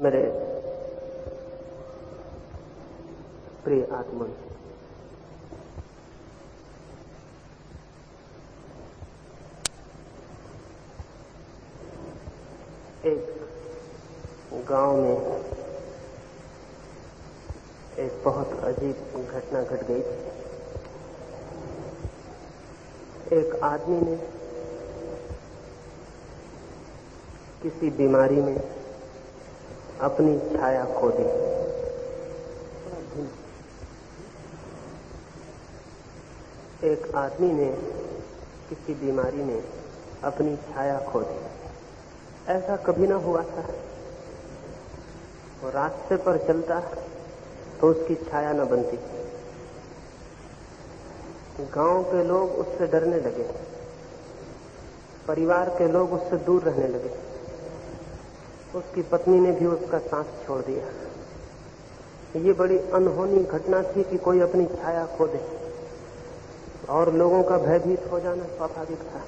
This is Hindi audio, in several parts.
मेरे प्रिय आत्मन, एक गांव में एक बहुत अजीब घटना घट गई थी। एक आदमी ने किसी बीमारी में अपनी छाया खो दी। एक आदमी ने किसी बीमारी में अपनी छाया खो दी। ऐसा कभी ना हुआ था। वो रास्ते पर चलता तो उसकी छाया न बनती। गांव के लोग उससे डरने लगे, परिवार के लोग उससे दूर रहने लगे। उसकी पत्नी ने भी उसका साथ छोड़ दिया। ये बड़ी अनहोनी घटना थी कि कोई अपनी छाया खो दे, और लोगों का भयभीत हो जाना स्वाभाविक था।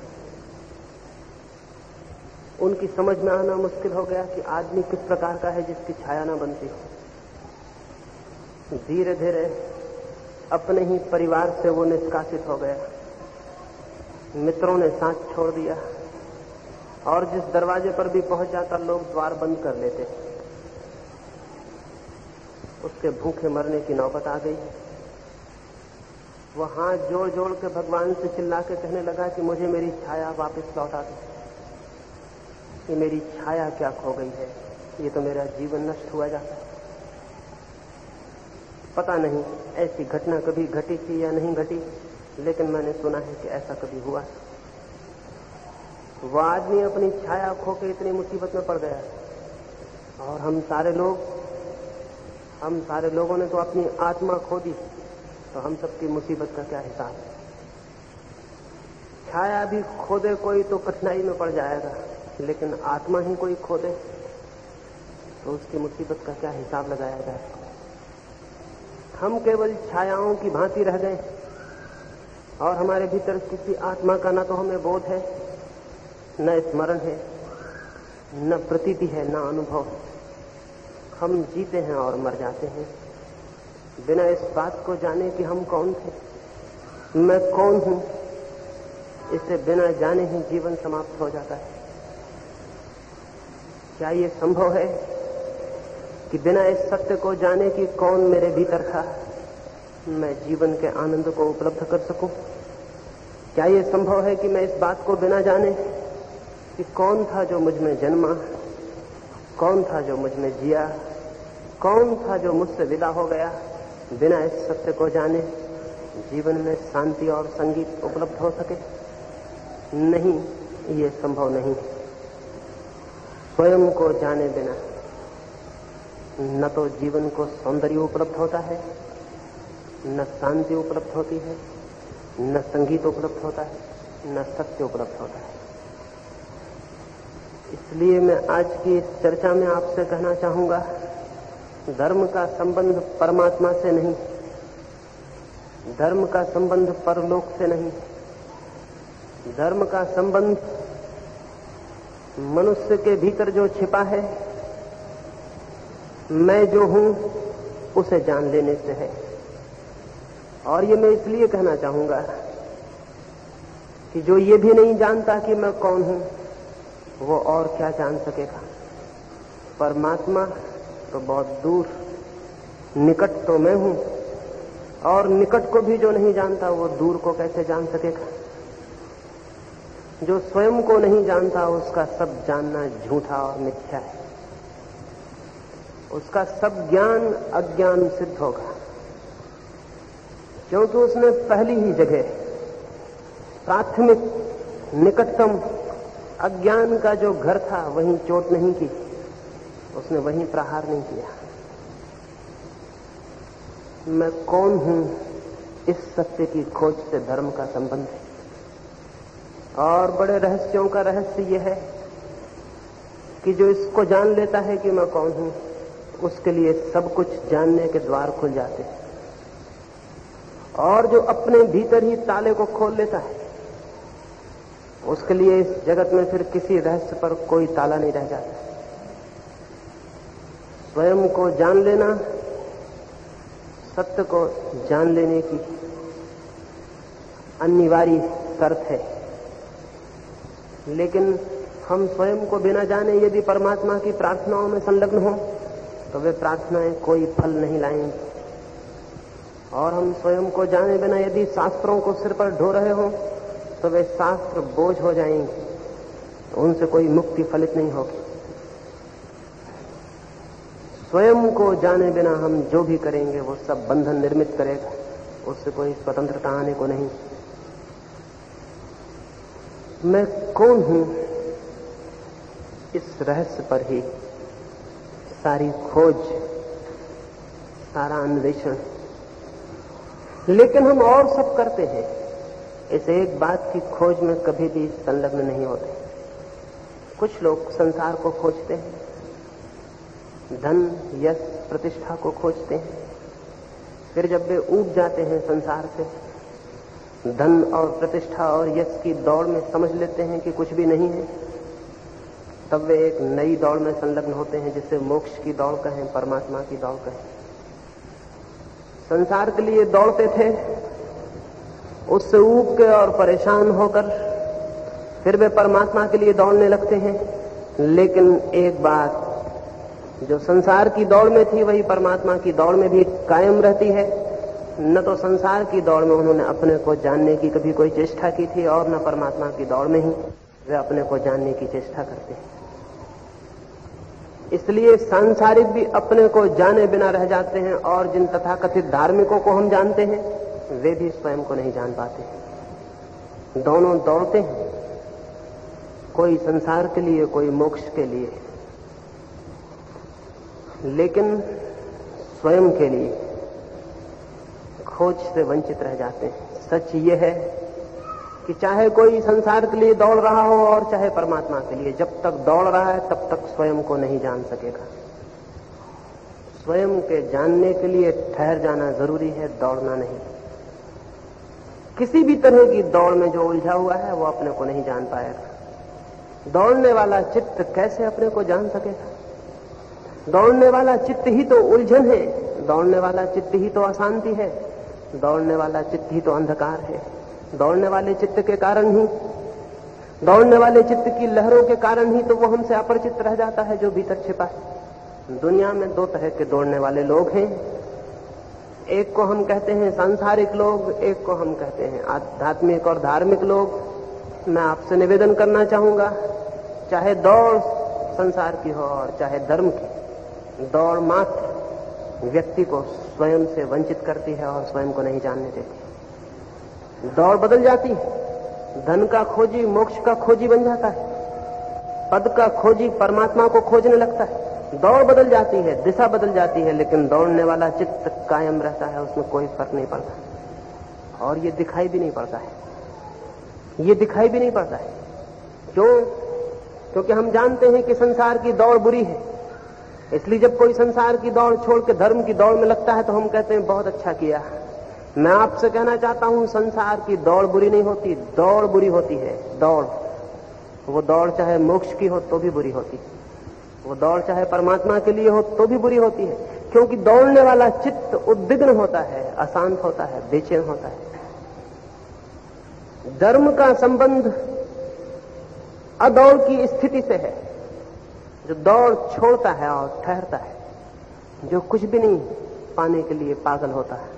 उनकी समझ में आना मुश्किल हो गया कि आदमी किस प्रकार का है जिसकी छाया न बनती हो। धीरे धीरे अपने ही परिवार से वो निष्कासित हो गया। मित्रों ने साथ छोड़ दिया, और जिस दरवाजे पर भी पहुंच जाता लोग द्वार बंद कर लेते। उसके भूखे मरने की नौबत आ गई। वह हाथ जोड़ जोड़ के भगवान से चिल्ला के कहने लगा कि मुझे मेरी छाया वापस लौटा दो। ये मेरी छाया क्या खो गई है, ये तो मेरा जीवन नष्ट हुआ जाता है। पता नहीं ऐसी घटना कभी घटी थी या नहीं घटी, लेकिन मैंने सुना है कि ऐसा कभी हुआ। वह आदमी अपनी छाया खो के इतनी मुसीबत में पड़ गया, और हम सारे लोगों ने तो अपनी आत्मा खो दी, तो हम सबकी मुसीबत का क्या हिसाब है। छाया भी खो दे कोई तो कठिनाई में पड़ जाएगा, लेकिन आत्मा ही कोई खो दे तो उसकी मुसीबत का क्या हिसाब लगाया जाए। हम केवल छायाओं की भांति रह गए, और हमारे भीतर किसी आत्मा का न तो हमें बोध है, न स्मरण है, न प्रतीति है, न अनुभव। हम जीते हैं और मर जाते हैं बिना इस बात को जाने कि हम कौन थे। मैं कौन हूं, इसे बिना जाने ही जीवन समाप्त हो जाता है। क्या ये संभव है कि बिना इस सत्य को जाने कि कौन मेरे भीतर था, मैं जीवन के आनंद को उपलब्ध कर सकूं? क्या ये संभव है कि मैं इस बात को बिना जाने कि कौन था जो मुझ में जन्मा, कौन था जो मुझ में जिया, कौन था जो मुझसे विदा हो गया, बिना इस सत्य को जाने जीवन में शांति और संगीत उपलब्ध हो सके? नहीं, ये संभव नहीं। स्वयं को जाने बिना न तो जीवन को सौंदर्य उपलब्ध होता है, न शांति उपलब्ध होती है, न संगीत उपलब्ध होता है, न सत्य उपलब्ध होता है। इसलिए मैं आज की इस चर्चा में आपसे कहना चाहूंगा, धर्म का संबंध परमात्मा से नहीं, धर्म का संबंध परलोक से नहीं, धर्म का संबंध मनुष्य के भीतर जो छिपा है, मैं जो हूं उसे जान लेने से है। और ये मैं इसलिए कहना चाहूंगा कि जो ये भी नहीं जानता कि मैं कौन हूं, वो और क्या जान सकेगा। परमात्मा तो बहुत दूर, निकट तो मैं हूं, और निकट को भी जो नहीं जानता वो दूर को कैसे जान सकेगा। जो स्वयं को नहीं जानता उसका सब जानना झूठा और मिथ्या है। उसका सब ज्ञान अज्ञान सिद्ध होगा, क्योंकि उसने पहली ही जगह प्राथमिक निकटतम अज्ञान का जो घर था वहीं चोट नहीं की, उसने वहीं प्रहार नहीं किया। मैं कौन हूं, इस सत्य की खोज से धर्म का संबंध है। और बड़े रहस्यों का रहस्य यह है कि जो इसको जान लेता है कि मैं कौन हूं, उसके लिए सब कुछ जानने के द्वार खुल जाते हैं। और जो अपने भीतर ही ताले को खोल लेता है, उसके लिए इस जगत में फिर किसी रहस्य पर कोई ताला नहीं रह जाता। स्वयं को जान लेना सत्य को जान लेने की अनिवार्य शर्त है। लेकिन हम स्वयं को बिना जाने यदि परमात्मा की प्रार्थनाओं में संलग्न हों तो वे प्रार्थनाएं कोई फल नहीं लाएंगी। और हम स्वयं को जाने बिना यदि शास्त्रों को सिर पर ढो रहे हों तो वे शास्त्र बोझ हो जाएंगे, तो उनसे कोई मुक्ति फलित नहीं होगी। स्वयं को जाने बिना हम जो भी करेंगे वो सब बंधन निर्मित करेगा, उससे कोई स्वतंत्रता आने को नहीं। मैं कौन हूं, इस रहस्य पर ही सारी खोज, सारा अन्वेषण। लेकिन हम और सब करते हैं, इस एक बात की खोज में कभी भी संलग्न नहीं होते। कुछ लोग संसार को खोजते हैं, धन यश प्रतिष्ठा को खोजते हैं, फिर जब वे ऊब जाते हैं संसार से, धन और प्रतिष्ठा और यश की दौड़ में समझ लेते हैं कि कुछ भी नहीं है, तब वे एक नई दौड़ में संलग्न होते हैं जिसे मोक्ष की दौड़ कहें, परमात्मा की दौड़ कहें। संसार के लिए दौड़ते थे, उससे ऊब के और परेशान होकर फिर वे परमात्मा के लिए दौड़ने लगते हैं। लेकिन एक बात जो संसार की दौड़ में थी वही परमात्मा की दौड़ में भी कायम रहती है। न तो संसार की दौड़ में उन्होंने अपने को जानने की कभी कोई चेष्टा की थी और न परमात्मा की दौड़ में ही वे अपने को जानने की चेष्टा करते हैं। इसलिए सांसारिक भी अपने को जाने बिना रह जाते हैं और जिन तथाकथित धार्मिकों को हम जानते हैं वे भी स्वयं को नहीं जान पाते। दोनों दौड़ते हैं, कोई संसार के लिए, कोई मोक्ष के लिए, लेकिन स्वयं के लिए खोज से वंचित रह जाते हैं। सच ये है कि चाहे कोई संसार के लिए दौड़ रहा हो और चाहे परमात्मा के लिए, जब तक दौड़ रहा है तब तक स्वयं को नहीं जान सकेगा। स्वयं के जानने के लिए ठहर जाना जरूरी है, दौड़ना नहीं। किसी भी तरह की दौड़ में जो उलझा हुआ है वो अपने को नहीं जान पाएगा। दौड़ने वाला चित्त कैसे अपने को जान सकेगा? दौड़ने वाला चित्त ही तो उलझन है, दौड़ने वाला चित्त ही तो अशांति है, दौड़ने वाला चित्त ही तो अंधकार है। दौड़ने वाले चित्त के कारण ही, दौड़ने वाले चित्त की लहरों के कारण ही तो वो हमसे अपरिचित रह जाता है जो भीतर छिपा है। दुनिया में दो तरह के दौड़ने वाले लोग हैं, एक को हम कहते हैं सांसारिक लोग, एक को हम कहते हैं आध्यात्मिक और धार्मिक लोग। मैं आपसे निवेदन करना चाहूंगा, चाहे दौड़ संसार की हो और चाहे धर्म की, दौड़ मात्र व्यक्ति को स्वयं से वंचित करती है और स्वयं को नहीं जानने देती। दौड़ बदल जाती है, धन का खोजी मोक्ष का खोजी बन जाता है, पद का खोजी परमात्मा को खोजने लगता है। दौड़ बदल जाती है, दिशा बदल जाती है, लेकिन दौड़ने वाला चित्त कायम रहता है, उसमें कोई फर्क नहीं पड़ता। और ये दिखाई भी नहीं पड़ता है, ये दिखाई भी नहीं पड़ता है। क्यों? क्योंकि हम जानते हैं कि संसार की दौड़ बुरी है। इसलिए जब कोई संसार की दौड़ छोड़ के धर्म की दौड़ में लगता है तो हम कहते हैं बहुत अच्छा किया। मैं आपसे कहना चाहता हूं, संसार की दौड़ बुरी नहीं होती, दौड़ बुरी होती है। दौड़, वो दौड़ चाहे मोक्ष की हो तो भी बुरी होती है, वो दौड़ चाहे परमात्मा के लिए हो तो भी बुरी होती है। क्योंकि दौड़ने वाला चित्त उद्विग्न होता है, अशांत होता है, बेचैन होता है। धर्म का संबंध अदौड़ की स्थिति से है, जो दौड़ छोड़ता है और ठहरता है, जो कुछ भी नहीं पाने के लिए पागल होता है,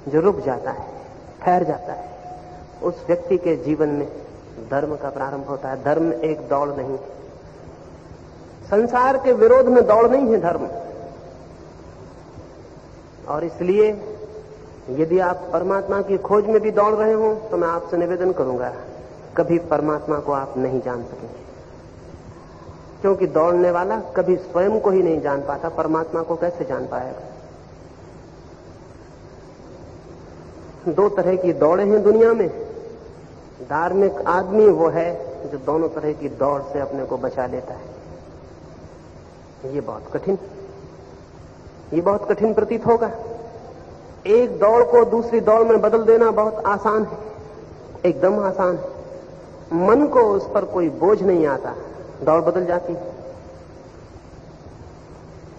जो रुक जाता है, ठहर जाता है, उस व्यक्ति के जीवन में धर्म का प्रारंभ होता है। धर्म एक दौड़ नहीं है, संसार के विरोध में दौड़ नहीं है धर्म। और इसलिए यदि आप परमात्मा की खोज में भी दौड़ रहे हो तो मैं आपसे निवेदन करूंगा, कभी परमात्मा को आप नहीं जान सकेंगे। क्योंकि दौड़ने वाला कभी स्वयं को ही नहीं जान पाता, परमात्मा को कैसे जान पाएगा? दो तरह की दौड़े हैं दुनिया में। धार्मिक आदमी वो है जो दोनों तरह की दौड़ से अपने को बचा लेता है। ये बहुत कठिन प्रतीत होगा। एक दौड़ को दूसरी दौड़ में बदल देना बहुत आसान है, एकदम आसान है। मन को उस पर कोई बोझ नहीं आता, दौड़ बदल जाती है।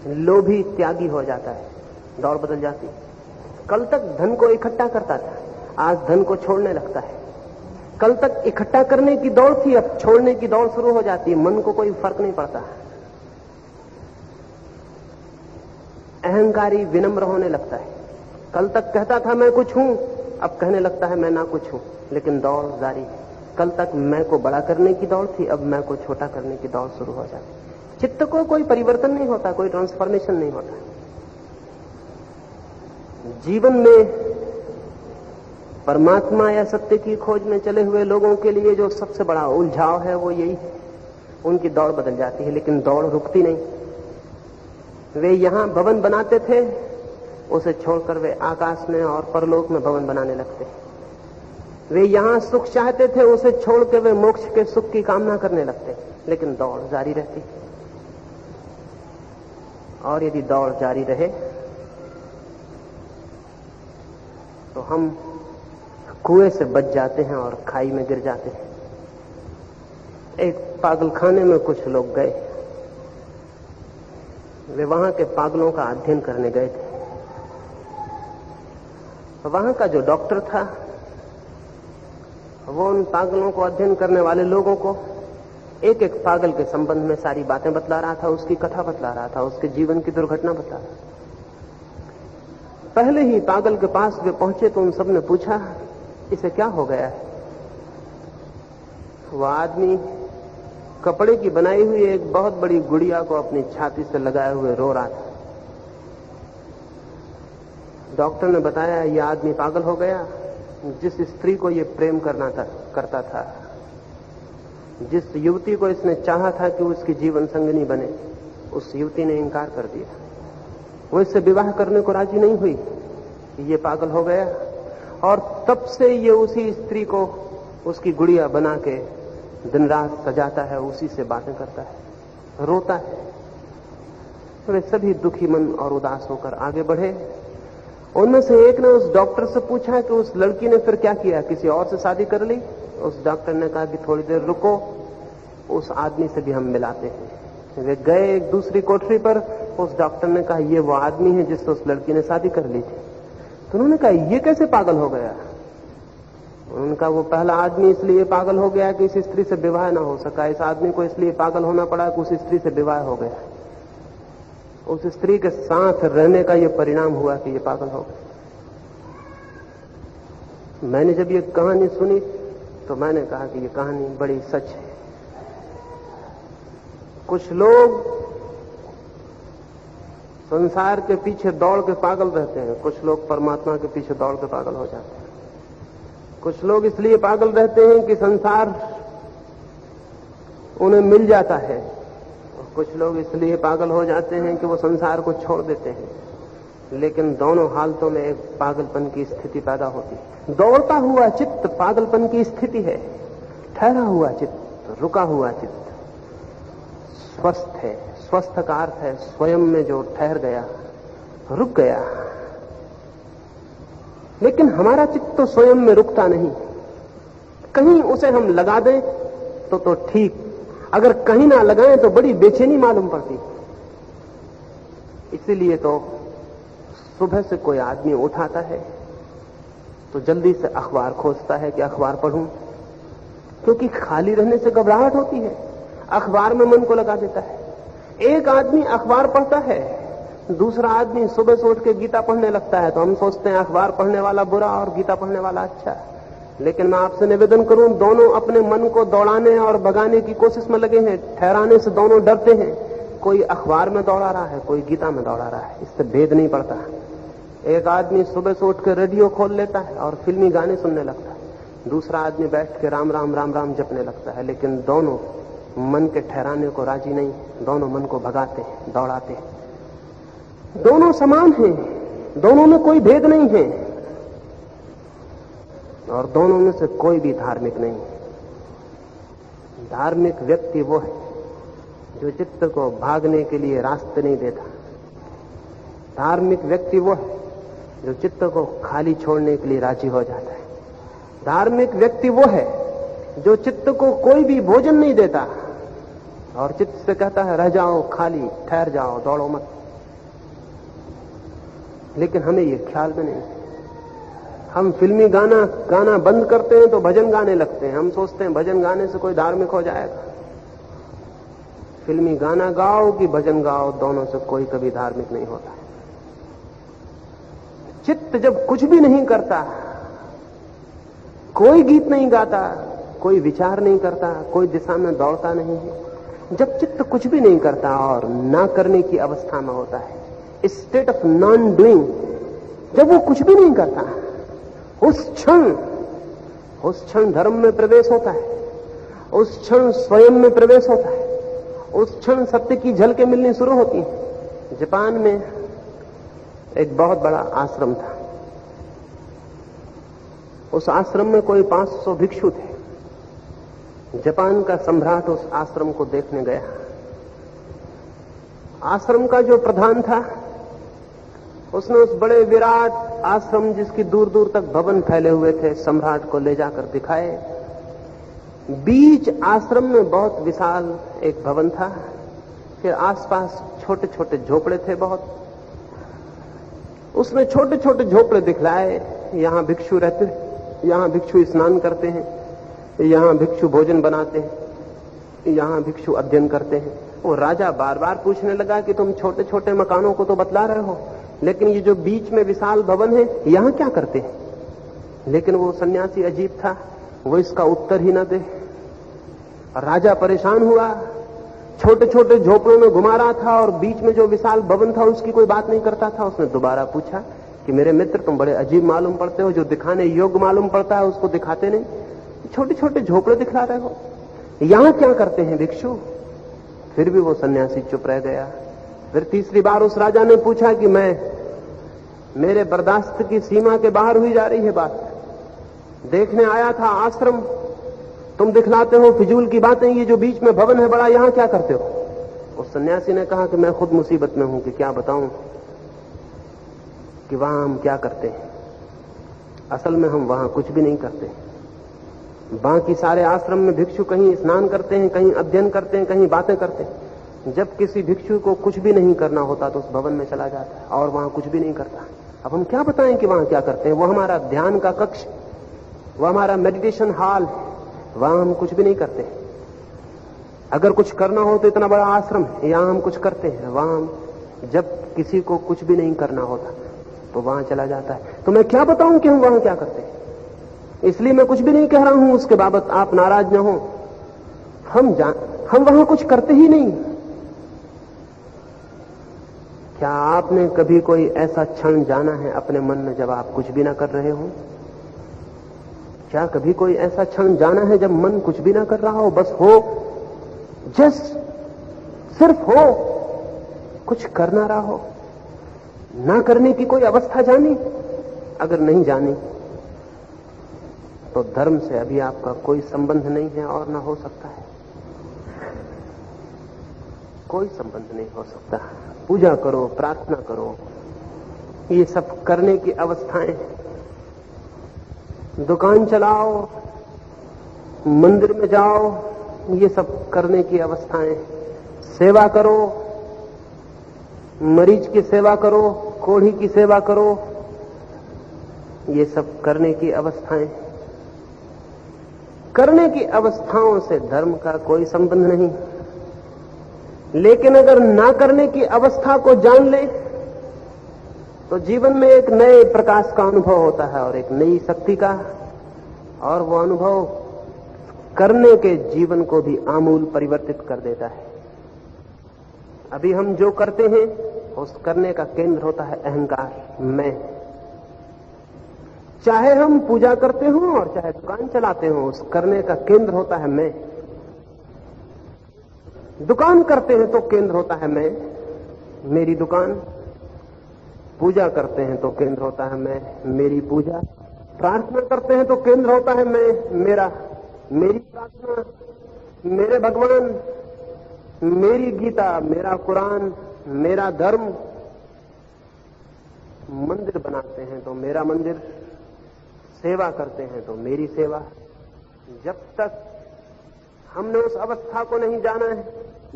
लोभी त्यागी हो जाता है, दौड़ बदल जाती है। कल तक धन को इकट्ठा करता था, आज धन को छोड़ने लगता है। कल तक इकट्ठा करने की दौड़ थी, अब छोड़ने की दौड़ शुरू हो जाती है। मन को कोई फर्क नहीं पड़ता। अहंकारी विनम्र होने लगता है। कल तक कहता था मैं कुछ हूं, अब कहने लगता है मैं ना कुछ हूं, लेकिन दौड़ जारी है। कल तक मैं को बड़ा करने की दौड़ थी, अब मैं को छोटा करने की दौड़ शुरू हो जाती। चित्त को कोई परिवर्तन नहीं होता, कोई ट्रांसफॉर्मेशन नहीं होता। जीवन में परमात्मा या सत्य की खोज में चले हुए लोगों के लिए जो सबसे बड़ा उलझाव है वो यही है, उनकी दौड़ बदल जाती है, लेकिन दौड़ रुकती नहीं। वे यहां भवन बनाते थे, उसे छोड़कर वे आकाश में और परलोक में भवन बनाने लगते। वे यहां सुख चाहते थे, उसे छोड़कर वे मोक्ष के सुख की कामना करने लगते, लेकिन दौड़ जारी रहती। और यदि दौड़ जारी रहे तो हम कुएं से बच जाते हैं और खाई में गिर जाते हैं। एक पागलखाने में कुछ लोग गए, वे वहां के पागलों का अध्ययन करने गए थे। वहां का जो डॉक्टर था वो उन पागलों को अध्ययन करने वाले लोगों को एक एक पागल के संबंध में सारी बातें बतला रहा था, उसकी कथा बतला रहा था, उसके जीवन की दुर्घटना बतला रहा था। पहले ही पागल के पास वे पहुंचे तो उन सब ने पूछा इसे क्या हो गया है। वह आदमी कपड़े की बनाई हुई एक बहुत बड़ी गुड़िया को अपनी छाती से लगाए हुए रो रहा था। डॉक्टर ने बताया यह आदमी पागल हो गया। जिस स्त्री को ये प्रेम करता था, जिस युवती को इसने चाहा था कि उसकी जीवन संगिनी बने, उस युवती ने इंकार कर दिया। वो इससे विवाह करने को राजी नहीं हुई। ये पागल हो गया और तब से ये उसी स्त्री को उसकी गुड़िया बना के दिन रात सजाता है, उसी से बातें करता है, रोता है। वे सभी दुखी मन और उदास होकर आगे बढ़े। उनमें से एक ने उस डॉक्टर से पूछा कि उस लड़की ने फिर क्या किया, किसी और से शादी कर ली? उस डॉक्टर ने कहा कि थोड़ी देर रुको, उस आदमी से भी हम मिलाते हैं। वे गए एक दूसरी कोठरी पर। उस डॉक्टर ने कहा ये वो आदमी है जिससे उस लड़की ने शादी कर ली थी। तो उन्होंने कहा ये कैसे पागल हो गया? उनका वो पहला आदमी इसलिए पागल हो गया कि इस स्त्री से विवाह ना हो सका। इस आदमी को इसलिए पागल होना पड़ा कि उस स्त्री से विवाह हो गया। उस स्त्री के साथ रहने का ये परिणाम हुआ कि ये पागल हो गया। मैंने जब ये कहानी सुनी तो मैंने कहा कि ये कहानी बड़ी सच है। कुछ लोग संसार के पीछे दौड़ के पागल रहते हैं, कुछ लोग परमात्मा के पीछे दौड़ के पागल हो जाते हैं। कुछ लोग इसलिए पागल रहते हैं कि संसार उन्हें मिल जाता है, और कुछ लोग इसलिए पागल हो जाते हैं कि वो संसार को छोड़ देते हैं। लेकिन दोनों हालतों में एक पागलपन की स्थिति पैदा होती है। दौड़ता हुआ चित्त पागलपन की स्थिति है, ठहरा हुआ चित्त, रुका हुआ चित्त स्वस्थ है। स्वस्थ का अर्थ है स्वयं में जो ठहर गया, रुक गया। लेकिन हमारा चित्त तो स्वयं में रुकता नहीं। कहीं उसे हम लगा दें तो ठीक, अगर कहीं ना लगाएं तो बड़ी बेचैनी मालूम पड़ती। इसीलिए तो सुबह से कोई आदमी उठाता है तो जल्दी से अखबार खोजता है कि अखबार पढ़ूं, क्योंकि खाली रहने से घबराहट होती है। अखबार में मन को लगा देता है। एक आदमी अखबार पढ़ता है, दूसरा आदमी सुबह से उठ के गीता पढ़ने लगता है। तो हम सोचते हैं अखबार पढ़ने वाला बुरा और गीता पढ़ने वाला अच्छा। लेकिन मैं आपसे निवेदन करूं, दोनों अपने मन को दौड़ाने और भगाने की कोशिश में लगे हैं। ठहराने से दोनों डरते हैं। कोई अखबार में दौड़ा रहा है, कोई गीता में दौड़ा रहा है, इससे भेद नहीं पड़ता। एक आदमी सुबह से उठ के रेडियो खोल लेता है और फिल्मी गाने सुनने लगता है, दूसरा आदमी बैठ के राम राम राम राम जपने लगता है। लेकिन दोनों मन के ठहराने को राजी नहीं, दोनों मन को भगाते हैं, दौड़ाते हैं। दोनों समान हैं, दोनों में कोई भेद नहीं है, और दोनों में से कोई भी धार्मिक नहीं है। धार्मिक व्यक्ति वो है जो चित्त को भागने के लिए रास्ते नहीं देता। धार्मिक व्यक्ति वो है जो चित्त को खाली छोड़ने के लिए राजी हो जाता है। धार्मिक व्यक्ति वो है जो चित्त को कोई भी भोजन नहीं देता और चित्त से कहता है रह जाओ, खाली ठहर जाओ, दौड़ो मत। लेकिन हमें ये ख्याल में नहीं। हम फिल्मी गाना बंद करते हैं तो भजन गाने लगते हैं। हम सोचते हैं भजन गाने से कोई धार्मिक हो जाएगा। फिल्मी गाना गाओ कि भजन गाओ, दोनों से कोई कभी धार्मिक नहीं होता। चित्त जब कुछ भी नहीं करता, कोई गीत नहीं गाता, कोई विचार नहीं करता, कोई दिशा में दौड़ता नहीं है, जब चित्त कुछ भी नहीं करता और ना करने की अवस्था में होता है, स्टेट ऑफ नॉन डूइंग, जब वो कुछ भी नहीं करता, उस क्षण धर्म में प्रवेश होता है, उस क्षण स्वयं में प्रवेश होता है, उस क्षण सत्य की झलकें मिलनी शुरू होती हैं। जापान में एक बहुत बड़ा आश्रम था। उस आश्रम में कोई 500 भिक्षु थे। जापान का सम्राट उस आश्रम को देखने गया। आश्रम का जो प्रधान था, उसने उस बड़े विराट आश्रम, जिसकी दूर दूर तक भवन फैले हुए थे, सम्राट को ले जाकर दिखाए। बीच आश्रम में बहुत विशाल एक भवन था, फिर आसपास छोटे छोटे झोपड़े थे बहुत। उसने छोटे छोटे झोपड़े दिखलाए। यहां भिक्षु रहते, यहां भिक्षु स्नान करते हैं, यहां भिक्षु भोजन बनाते हैं, यहां भिक्षु अध्ययन करते हैं। वो राजा बार बार पूछने लगा कि तुम छोटे छोटे मकानों को तो बतला रहे हो, लेकिन ये जो बीच में विशाल भवन है, यहां क्या करते हैं? लेकिन वो सन्यासी अजीब था, वो इसका उत्तर ही न दे। राजा परेशान हुआ, छोटे छोटे झोपड़ों में घुमा रहा था और बीच में जो विशाल भवन था उसकी कोई बात नहीं करता था। उसने दोबारा पूछा कि मेरे मित्र, तुम बड़े अजीब मालूम पड़ते हो, जो दिखाने योग्य मालूम पड़ता है उसको दिखाते नहीं, छोटे छोटे झोपड़े दिखला रहे हो, यहां क्या करते हैं भिक्षु? फिर भी वो सन्यासी चुप रह गया। फिर तीसरी बार उस राजा ने पूछा कि मेरे बर्दाश्त की सीमा के बाहर हुई जा रही है बात, देखने आया था आश्रम, तुम दिखलाते हो फिजूल की बातें, ये जो बीच में भवन है बड़ा, यहां क्या करते हो? उस सन्यासी ने कहा कि मैं खुद मुसीबत में हूं कि क्या बताऊं कि वहां हम क्या करते हैं। असल में हम वहां कुछ भी नहीं करते। बाकी सारे आश्रम में भिक्षु कहीं स्नान करते हैं, कहीं अध्ययन करते हैं, कहीं बातें करते हैं। जब किसी भिक्षु को कुछ भी नहीं करना होता तो उस भवन में चला जाता है और वहां कुछ भी नहीं करता। अब हम क्या बताएं कि वहां क्या करते हैं? वो हमारा ध्यान का कक्ष, वो हमारा मेडिटेशन हॉल, वहां हम कुछ भी नहीं करते। अगर कुछ करना हो तो इतना बड़ा आश्रम है, यहां हम कुछ करते हैं। वहां जब किसी को कुछ भी नहीं करना होता तो वहां चला जाता है। तो मैं क्या बताऊं कि हम वहां क्या करते हैं? इसलिए मैं कुछ भी नहीं कह रहा हूं, उसके बाबत आप नाराज न हो। हम वहां कुछ करते ही नहीं। क्या आपने कभी कोई ऐसा क्षण जाना है अपने मन में जब आप कुछ भी ना कर रहे हो? क्या कभी कोई ऐसा क्षण जाना है जब मन कुछ भी ना कर रहा हो, बस हो, जस्ट सिर्फ हो, कुछ कर ना रहा हो? ना करने की कोई अवस्था जानी? अगर नहीं जानी तो धर्म से अभी आपका कोई संबंध नहीं है और ना हो सकता है। कोई संबंध नहीं हो सकता। पूजा करो, प्रार्थना करो, ये सब करने की अवस्थाएं। दुकान चलाओ, मंदिर में जाओ, ये सब करने की अवस्थाएं। सेवा करो, मरीज की सेवा करो, कोढ़ी की सेवा करो, ये सब करने की अवस्थाएं। करने की अवस्थाओं से धर्म का कोई संबंध नहीं। लेकिन अगर ना करने की अवस्था को जान ले तो जीवन में एक नए प्रकाश का अनुभव होता है और एक नई शक्ति का, और वो अनुभव करने के जीवन को भी आमूल परिवर्तित कर देता है। अभी हम जो करते हैं उस करने का केंद्र होता है अहंकार, मैं। चाहे हम पूजा करते हो और चाहे दुकान चलाते हो, उस करने का केंद्र होता है मैं। दुकान करते हैं तो केंद्र होता है मैं, मेरी दुकान। पूजा करते हैं तो केंद्र होता है मैं, मेरी पूजा। प्रार्थना करते हैं तो केंद्र होता है मैं, मेरी प्रार्थना, मेरे भगवान, मेरी गीता, मेरा कुरान, मेरा धर्म। मंदिर बनाते हैं तो मेरा मंदिर, सेवा करते हैं तो मेरी सेवा। जब तक हमने उस अवस्था को नहीं जाना है,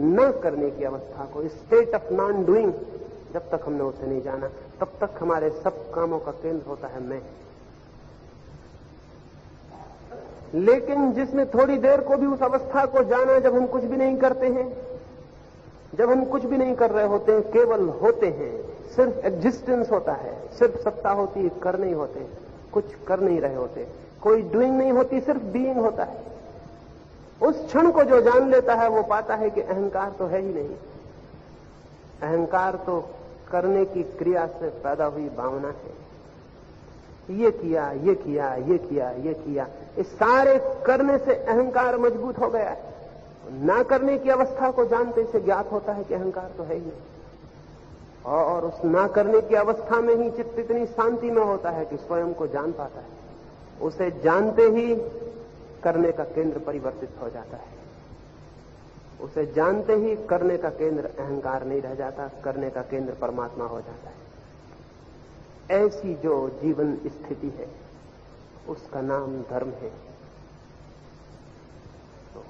न करने की अवस्था को, स्टेट ऑफ नॉन डूइंग, जब तक हमने उसे नहीं जाना तब तक हमारे सब कामों का केंद्र होता है मैं। लेकिन जिसने थोड़ी देर को भी उस अवस्था को जाना जब हम कुछ भी नहीं करते हैं, जब हम कुछ भी नहीं कर रहे होते हैं, केवल होते हैं, सिर्फ एग्जिस्टेंस होता है, सिर्फ सत्ता होती है, कर नहीं होते, कुछ कर नहीं रहे होते, कोई डूइंग नहीं होती, सिर्फ बीइंग होता है। उस क्षण को जो जान लेता है वो पाता है कि अहंकार तो है ही नहीं। अहंकार तो करने की क्रिया से पैदा हुई भावना है। ये किया, ये किया, ये किया, ये किया, इस सारे करने से अहंकार मजबूत हो गया है। ना करने की अवस्था को जानते से ज्ञात होता है कि अहंकार तो है ही नहीं। और उस ना करने की अवस्था में ही चित्त इतनी शांति में होता है कि स्वयं को जान पाता है। उसे जानते ही करने का केंद्र परिवर्तित हो जाता है। उसे जानते ही करने का केंद्र अहंकार नहीं रह जाता, करने का केंद्र परमात्मा हो जाता है। ऐसी जो जीवन स्थिति है उसका नाम धर्म है। तो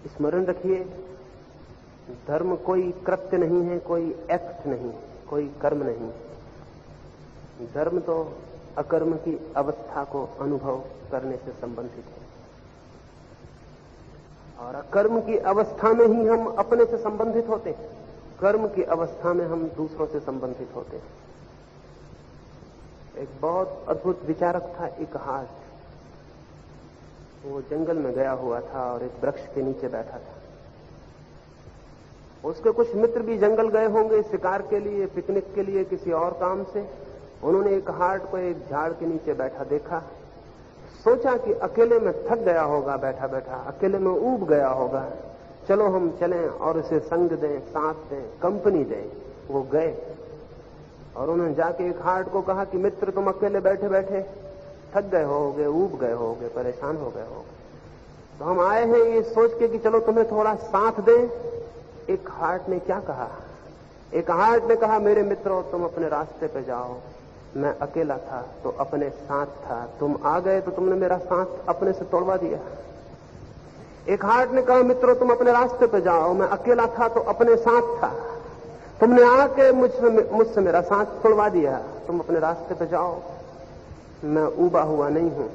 स्मरण रखिए, धर्म कोई कृत्य नहीं है, कोई एक्ट नहीं, कोई कर्म नहीं। धर्म तो अकर्म की अवस्था को अनुभव करने से संबंधित है, और अकर्म की अवस्था में ही हम अपने से संबंधित होते हैं, कर्म की अवस्था में हम दूसरों से संबंधित होते हैं। एक बहुत अद्भुत विचारक था इकहार्ट। वो जंगल में गया हुआ था और एक वृक्ष के नीचे बैठा था। उसके कुछ मित्र भी जंगल गए होंगे शिकार के लिए, पिकनिक के लिए, किसी और काम से। उन्होंने इकहार्ट को एक झाड़ के नीचे बैठा देखा। सोचा कि अकेले में थक गया होगा, बैठा बैठा अकेले में ऊब गया होगा, चलो हम चलें और उसे संग दें, साथ दें, कंपनी दें। वो गए और उन्होंने जाके इकहार्ट को कहा कि मित्र, तुम अकेले बैठे बैठे थक गए होगे, ऊब गए होगे, परेशान हो गए होगे, तो हम आए हैं ये सोच के कि चलो तुम्हें थोड़ा साथ दें। इकहार्ट ने क्या कहा? इकहार्ट ने कहा, मेरे मित्रों, तुम अपने रास्ते पे जाओ, मैं अकेला था तो अपने साथ था, तुम आ गए तो तुमने मेरा साथ अपने से तोड़वा दिया। इकहार्ट ने कहा, मित्रों, तुम अपने रास्ते पे जाओ, मैं अकेला था तो अपने साथ था, तुमने आके मुझसे मेरा साथ तोड़वा दिया, तुम अपने रास्ते पे जाओ, मैं ऊबा हुआ नहीं हूं,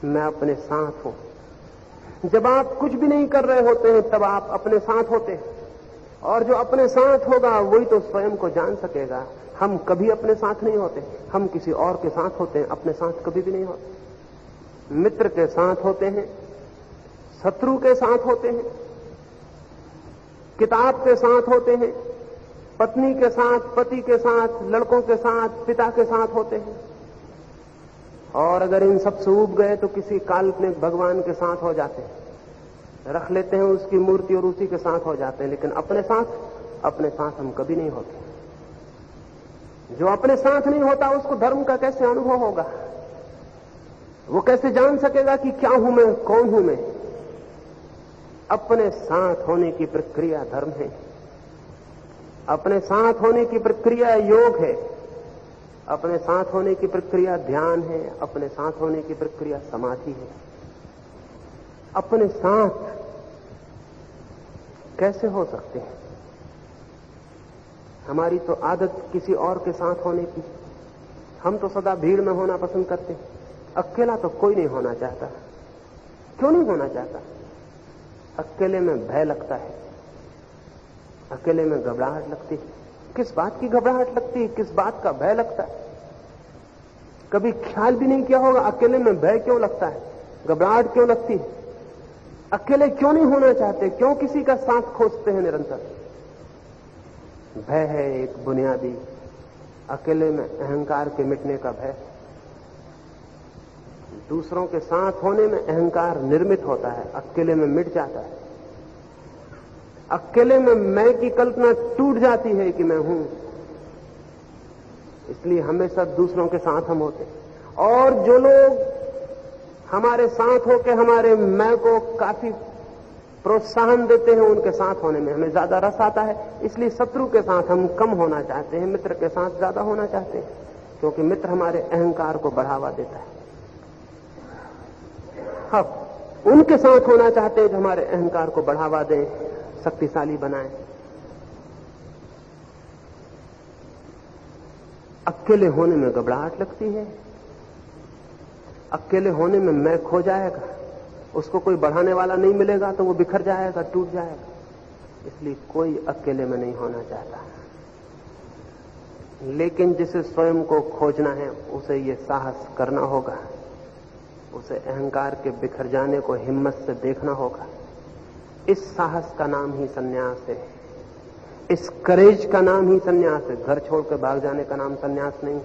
मैं अपने साथ हूं। जब आप कुछ भी नहीं कर रहे होते हैं तब आप अपने साथ होते हैं, और जो अपने साथ होगा वही तो स्वयं को जान सकेगा। हम कभी अपने साथ नहीं होते, हम किसी और के साथ होते हैं, अपने साथ कभी भी नहीं होते। मित्र के साथ होते हैं, शत्रु के साथ होते हैं, किताब के साथ होते हैं, पत्नी के साथ, पति के साथ, लड़कों के साथ, पिता के साथ होते हैं। और अगर इन सबसे ऊब गए तो किसी काल्पनिक भगवान के साथ हो जाते हैं, रख लेते हैं उसकी मूर्ति और उसी के साथ हो जाते हैं। लेकिन अपने साथ हम कभी नहीं होते। जो अपने साथ नहीं होता उसको धर्म का कैसे अनुभव होगा? वो कैसे जान सकेगा कि क्या हूं मैं, कौन हूं मैं? अपने साथ होने की प्रक्रिया धर्म है, अपने साथ होने की प्रक्रिया योग है, अपने साथ होने की प्रक्रिया ध्यान है, अपने साथ होने की प्रक्रिया समाधि है। अपने साथ कैसे हो सकते हैं? हमारी तो आदत किसी और के साथ होने की। हम तो सदा भीड़ में होना पसंद करते हैं, अकेला तो कोई नहीं होना चाहता। क्यों नहीं होना चाहता? अकेले में भय लगता है, अकेले में घबराहट लगती है। किस बात की घबराहट लगती है, किस बात का भय लगता है? कभी ख्याल भी नहीं किया होगा अकेले में भय क्यों लगता है, घबराहट क्यों लगती है? अकेले क्यों नहीं होना चाहते? क्यों किसी का साथ खोजते हैं निरंतर? भय है एक बुनियादी, अकेले में अहंकार के मिटने का भय। दूसरों के साथ होने में अहंकार निर्मित होता है, अकेले में मिट जाता है। अकेले में मैं की कल्पना टूट जाती है कि मैं हूं, इसलिए हमेशा दूसरों के साथ हम होते। और जो लोग हमारे साथ होकर हमारे मैं को काफी प्रोत्साहन देते हैं, उनके साथ होने में हमें ज्यादा रस आता है। इसलिए शत्रु के साथ हम कम होना चाहते हैं, मित्र के साथ ज्यादा होना चाहते हैं, क्योंकि मित्र हमारे अहंकार को बढ़ावा देता है। अब उनके साथ होना चाहते हैं जो हमारे अहंकार को बढ़ावा दें, शक्तिशाली बनाएं। अकेले होने में घबराहट लगती है, अकेले होने में मैं खो जाएगा, उसको कोई बढ़ाने वाला नहीं मिलेगा तो वो बिखर जाएगा, टूट जाएगा। इसलिए कोई अकेले में नहीं होना चाहता। लेकिन जिसे स्वयं को खोजना है उसे ये साहस करना होगा, उसे अहंकार के बिखर जाने को हिम्मत से देखना होगा। इस साहस का नाम ही संन्यास है, इस करेज का नाम ही संन्यास है। घर छोड़ के भाग जाने का नाम संन्यास नहीं है।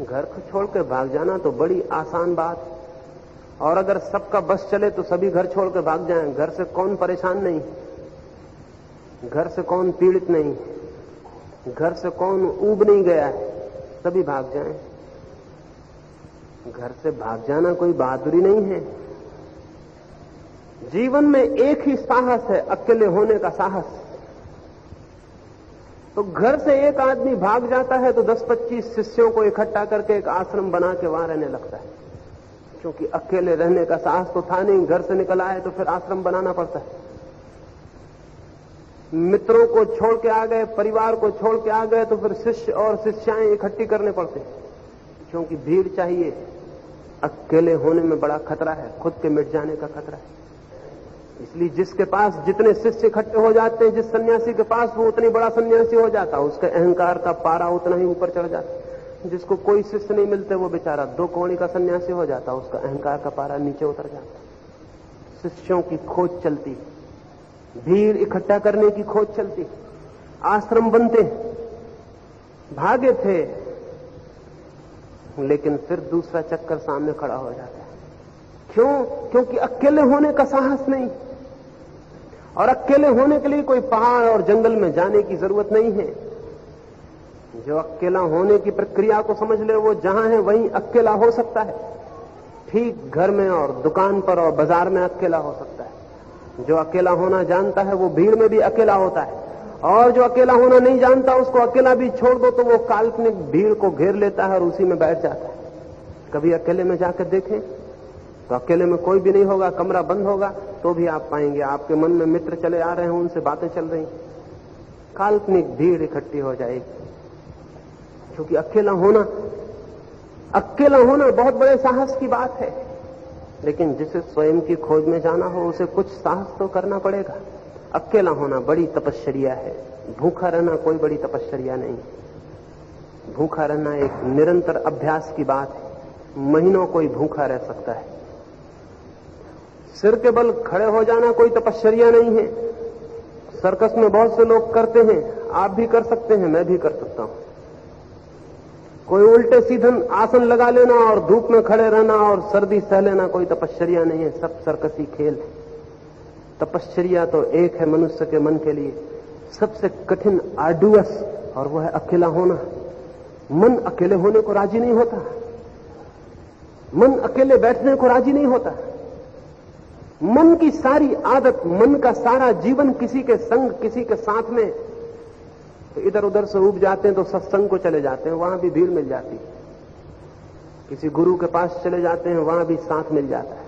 घर को छोड़ के भाग जाना तो बड़ी आसान बात, और अगर सबका बस चले तो सभी घर छोड़ के भाग जाएं। घर से कौन परेशान नहीं, घर से कौन पीड़ित नहीं, घर से कौन ऊब नहीं गया है, सभी भाग जाएं। घर से भाग जाना कोई बहादुरी नहीं है। जीवन में एक ही साहस है, अकेले होने का साहस। तो घर से एक आदमी भाग जाता है तो 10-25 शिष्यों को इकट्ठा करके एक आश्रम बना के वहां रहने लगता है, क्योंकि अकेले रहने का साहस तो था नहीं। घर से निकल आए तो फिर आश्रम बनाना पड़ता है। मित्रों को छोड़ के आ गए, परिवार को छोड़ के आ गए तो फिर शिष्य और शिष्याएं इकट्ठी करने पड़ते हैं, क्योंकि भीड़ चाहिए। अकेले होने में बड़ा खतरा है, खुद के मिट जाने का खतरा है। इसलिए जिसके पास जितने शिष्य इकट्ठे हो जाते हैं, जिस सन्यासी के पास, वो उतनी बड़ा सन्यासी हो जाता है, उसके अहंकार का पारा उतना ही ऊपर चढ़ जाता है। जिसको कोई शिष्य नहीं मिलते वो बेचारा 2 कौड़ी का सन्यासी हो जाता, उसका अहंकार का पारा नीचे उतर जाता। शिष्यों की खोज चलती, भीड़ इकट्ठा करने की खोज चलती, आश्रम बनते। भागे थे लेकिन फिर दूसरा चक्कर सामने खड़ा हो जाता है। क्यों? क्योंकि अकेले होने का साहस नहीं, और अकेले होने के लिए कोई पहाड़ और जंगल में जाने की जरूरत नहीं है। जो अकेला होने की प्रक्रिया को समझ ले, वो जहां है वहीं अकेला हो सकता है। ठीक घर में और दुकान पर और बाजार में अकेला हो सकता है। जो अकेला होना जानता है वो भीड़ में भी अकेला होता है, और जो अकेला होना नहीं जानता उसको अकेला भी छोड़ दो तो वो काल्पनिक भीड़ को घेर लेता है और उसी में बैठ जाता है। कभी अकेले में जाकर देखें तो अकेले में कोई भी नहीं होगा, कमरा बंद होगा, तो भी आप पाएंगे आपके मन में मित्र चले आ रहे हैं, उनसे बातें चल रही, काल्पनिक भीड़ इकट्ठी हो जाएगी। क्योंकि अकेला होना बहुत बड़े साहस की बात है। लेकिन जिसे स्वयं की खोज में जाना हो उसे कुछ साहस तो करना पड़ेगा। अकेला होना बड़ी तपश्चर्या है, भूखा रहना कोई बड़ी तपश्चर्या नहीं। भूखा रहना एक निरंतर अभ्यास की बात है। महीनों कोई भूखा रह सकता है। सिर के बल खड़े हो जाना कोई तपश्चर्या नहीं है। सर्कस में बहुत से लोग करते हैं, आप भी कर सकते हैं, मैं भी कर सकता हूं। कोई उल्टे सीधन आसन लगा लेना और धूप में खड़े रहना और सर्दी सह लेना कोई तपश्चर्या नहीं है, सब सर्कसी खेल है। तपश्चर्या तो एक है मनुष्य के मन के लिए सबसे कठिन, आर्डुअस, और वह है अकेला होना। मन अकेले होने को राजी नहीं होता, मन अकेले बैठने को राजी नहीं होता। मन की सारी आदत, मन का सारा जीवन किसी के संग, किसी के साथ में। तो इधर उधर से उब जाते हैं तो सत्संग को चले जाते हैं, वहां भी भीड़ मिल जाती है। किसी गुरु के पास चले जाते हैं, वहां भी साथ मिल जाता है।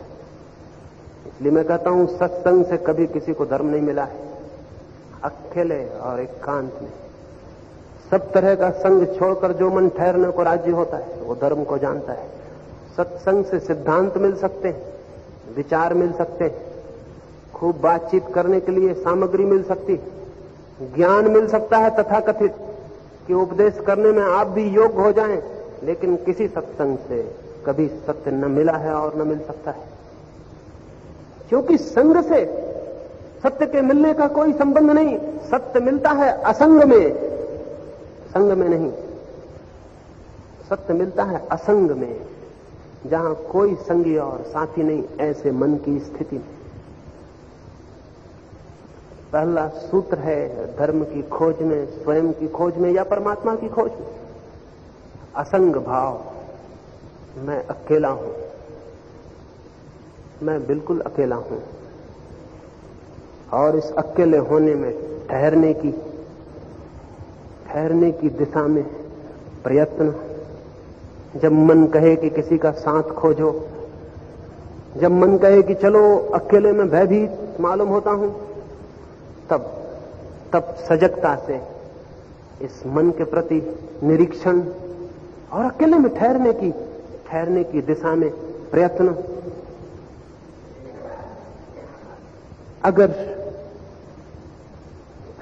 इसलिए मैं कहता हूं सत्संग से कभी किसी को धर्म नहीं मिला है। अकेले और एकांत में सब तरह का संग छोड़कर जो मन ठहरने को राजी होता है वो धर्म को जानता है। सत्संग से सिद्धांत मिल सकते हैं, विचार मिल सकते हैं, खूब बातचीत करने के लिए सामग्री मिल सकती, ज्ञान मिल सकता है तथाकथित कि उपदेश करने में आप भी योग्य हो जाएं। लेकिन किसी सत्संग से कभी सत्य न मिला है और न मिल सकता है, क्योंकि संग से सत्य के मिलने का कोई संबंध नहीं। सत्य मिलता है असंग में, संग में नहीं। सत्य मिलता है असंग में, जहां कोई संगी और साथी नहीं, ऐसे मन की स्थिति में। पहला सूत्र है धर्म की खोज में, स्वयं की खोज में या परमात्मा की खोज में, असंग भाव। मैं अकेला हूं, मैं बिल्कुल अकेला हूं, और इस अकेले होने में ठहरने की दिशा में प्रयत्न। जब मन कहे कि किसी का साथ खोजो, जब मन कहे कि चलो अकेले में भयभीत मालूम होता हूं, तब सजगता से इस मन के प्रति निरीक्षण, और अकेले में ठहरने की दिशा में प्रयत्न। अगर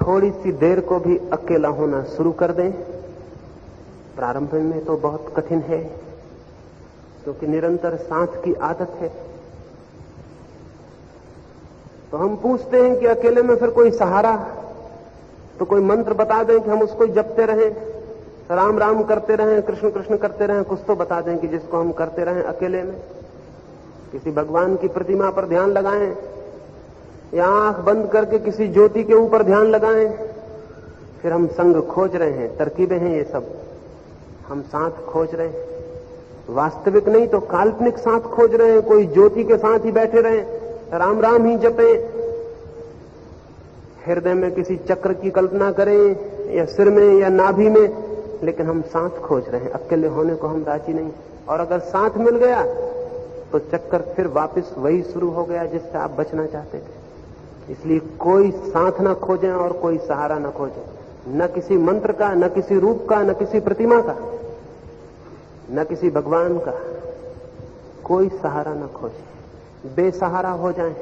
थोड़ी सी देर को भी अकेला होना शुरू कर दें, प्रारंभ में तो बहुत कठिन है क्योंकि निरंतर साथ की आदत है, तो हम पूछते हैं कि अकेले में फिर कोई सहारा, तो कोई मंत्र बता दें कि हम उसको जपते रहें, राम राम करते रहें, कृष्ण कृष्ण करते रहें, कुछ तो बता दें कि जिसको हम करते रहें अकेले में। किसी भगवान की प्रतिमा पर ध्यान लगाएं या आंख बंद करके किसी ज्योति के ऊपर ध्यान लगाएं। फिर हम संग खोज रहे हैं, तरकीबें हैं ये सब, हम साथ खोज रहे हैं, वास्तविक नहीं तो काल्पनिक साथ खोज रहे हैं। कोई ज्योति के साथ ही बैठे रहें, राम राम ही जपें, हृदय में किसी चक्र की कल्पना करें या सिर में या नाभि में, लेकिन हम साथ खोज रहे हैं, अकेले होने को हम राजी नहीं। और अगर साथ मिल गया तो चक्कर फिर वापस वही शुरू हो गया जिससे आप बचना चाहते थे। इसलिए कोई साथ ना खोजें और कोई सहारा ना खोजें, न किसी मंत्र का, न किसी रूप का, न किसी प्रतिमा का, न किसी भगवान का, कोई सहारा ना खोजें, बेसहारा हो जाएं।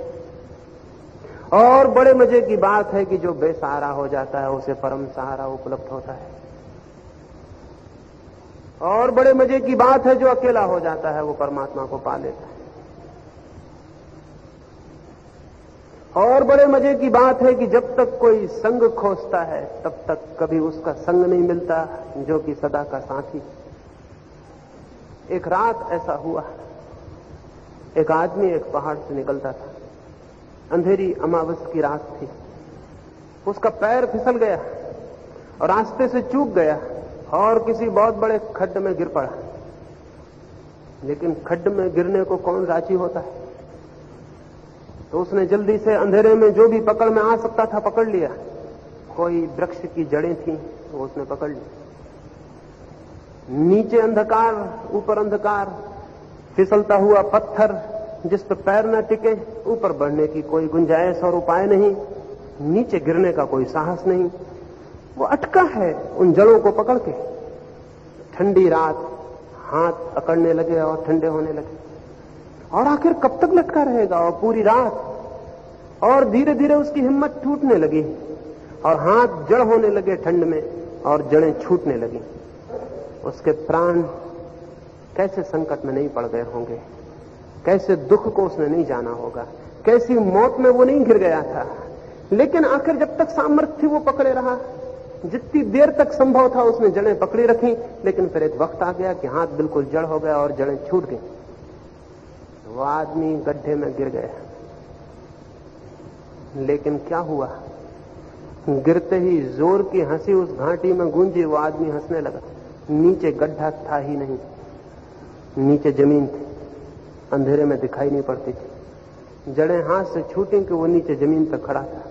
और बड़े मजे की बात है कि जो बेसहारा हो जाता है उसे परम सहारा उपलब्ध होता है। और बड़े मजे की बात है जो अकेला हो जाता है वो परमात्मा को पा लेता है। और बड़े मजे की बात है कि जब तक कोई संग खोजता है तब तक कभी उसका संग नहीं मिलता जो कि सदा का साथी। एक रात ऐसा हुआ, एक आदमी एक पहाड़ से निकलता था, अंधेरी अमावस की रात थी, उसका पैर फिसल गया और रास्ते से चूक गया और किसी बहुत बड़े खड्ड में गिर पड़ा। लेकिन खड्ड में गिरने को कौन राजी होता है, तो उसने जल्दी से अंधेरे में जो भी पकड़ में आ सकता था पकड़ लिया। कोई वृक्ष की जड़ें थीं वो उसने पकड़ ली। नीचे अंधकार, ऊपर अंधकार, फिसलता हुआ पत्थर जिस पर पैर न टिके, ऊपर बढ़ने की कोई गुंजाइश और उपाय नहीं, नीचे गिरने का कोई साहस नहीं। वो अटका है उन जड़ों को पकड़ के। ठंडी रात, हाथ अकड़ने लगे और ठंडे होने लगे, और आखिर कब तक लटका रहेगा, और पूरी रात। और धीरे धीरे उसकी हिम्मत टूटने लगी और हाथ जड़ होने लगे ठंड में और जड़ें छूटने लगी। उसके प्राण कैसे संकट में नहीं पड़ गए होंगे, कैसे दुख को उसने नहीं जाना होगा, कैसी मौत में वो नहीं गिर गया था। लेकिन आखिर जब तक सामर्थ्य थी वो पकड़े रहा, जितनी देर तक संभव था उसने जड़ें पकड़ी रखी। लेकिन फिर एक वक्त आ गया कि हाथ बिल्कुल जड़ हो गया और जड़ें छूट गई। वो आदमी गड्ढे में गिर गया। लेकिन क्या हुआ, गिरते ही जोर की हंसी उस घाटी में गूंजी। वो आदमी हंसने लगा। नीचे गड्ढा था ही नहीं, नीचे जमीन थी, अंधेरे में दिखाई नहीं पड़ती थी। जड़ें हाथ से छूटी कि वो नीचे जमीन पर खड़ा था।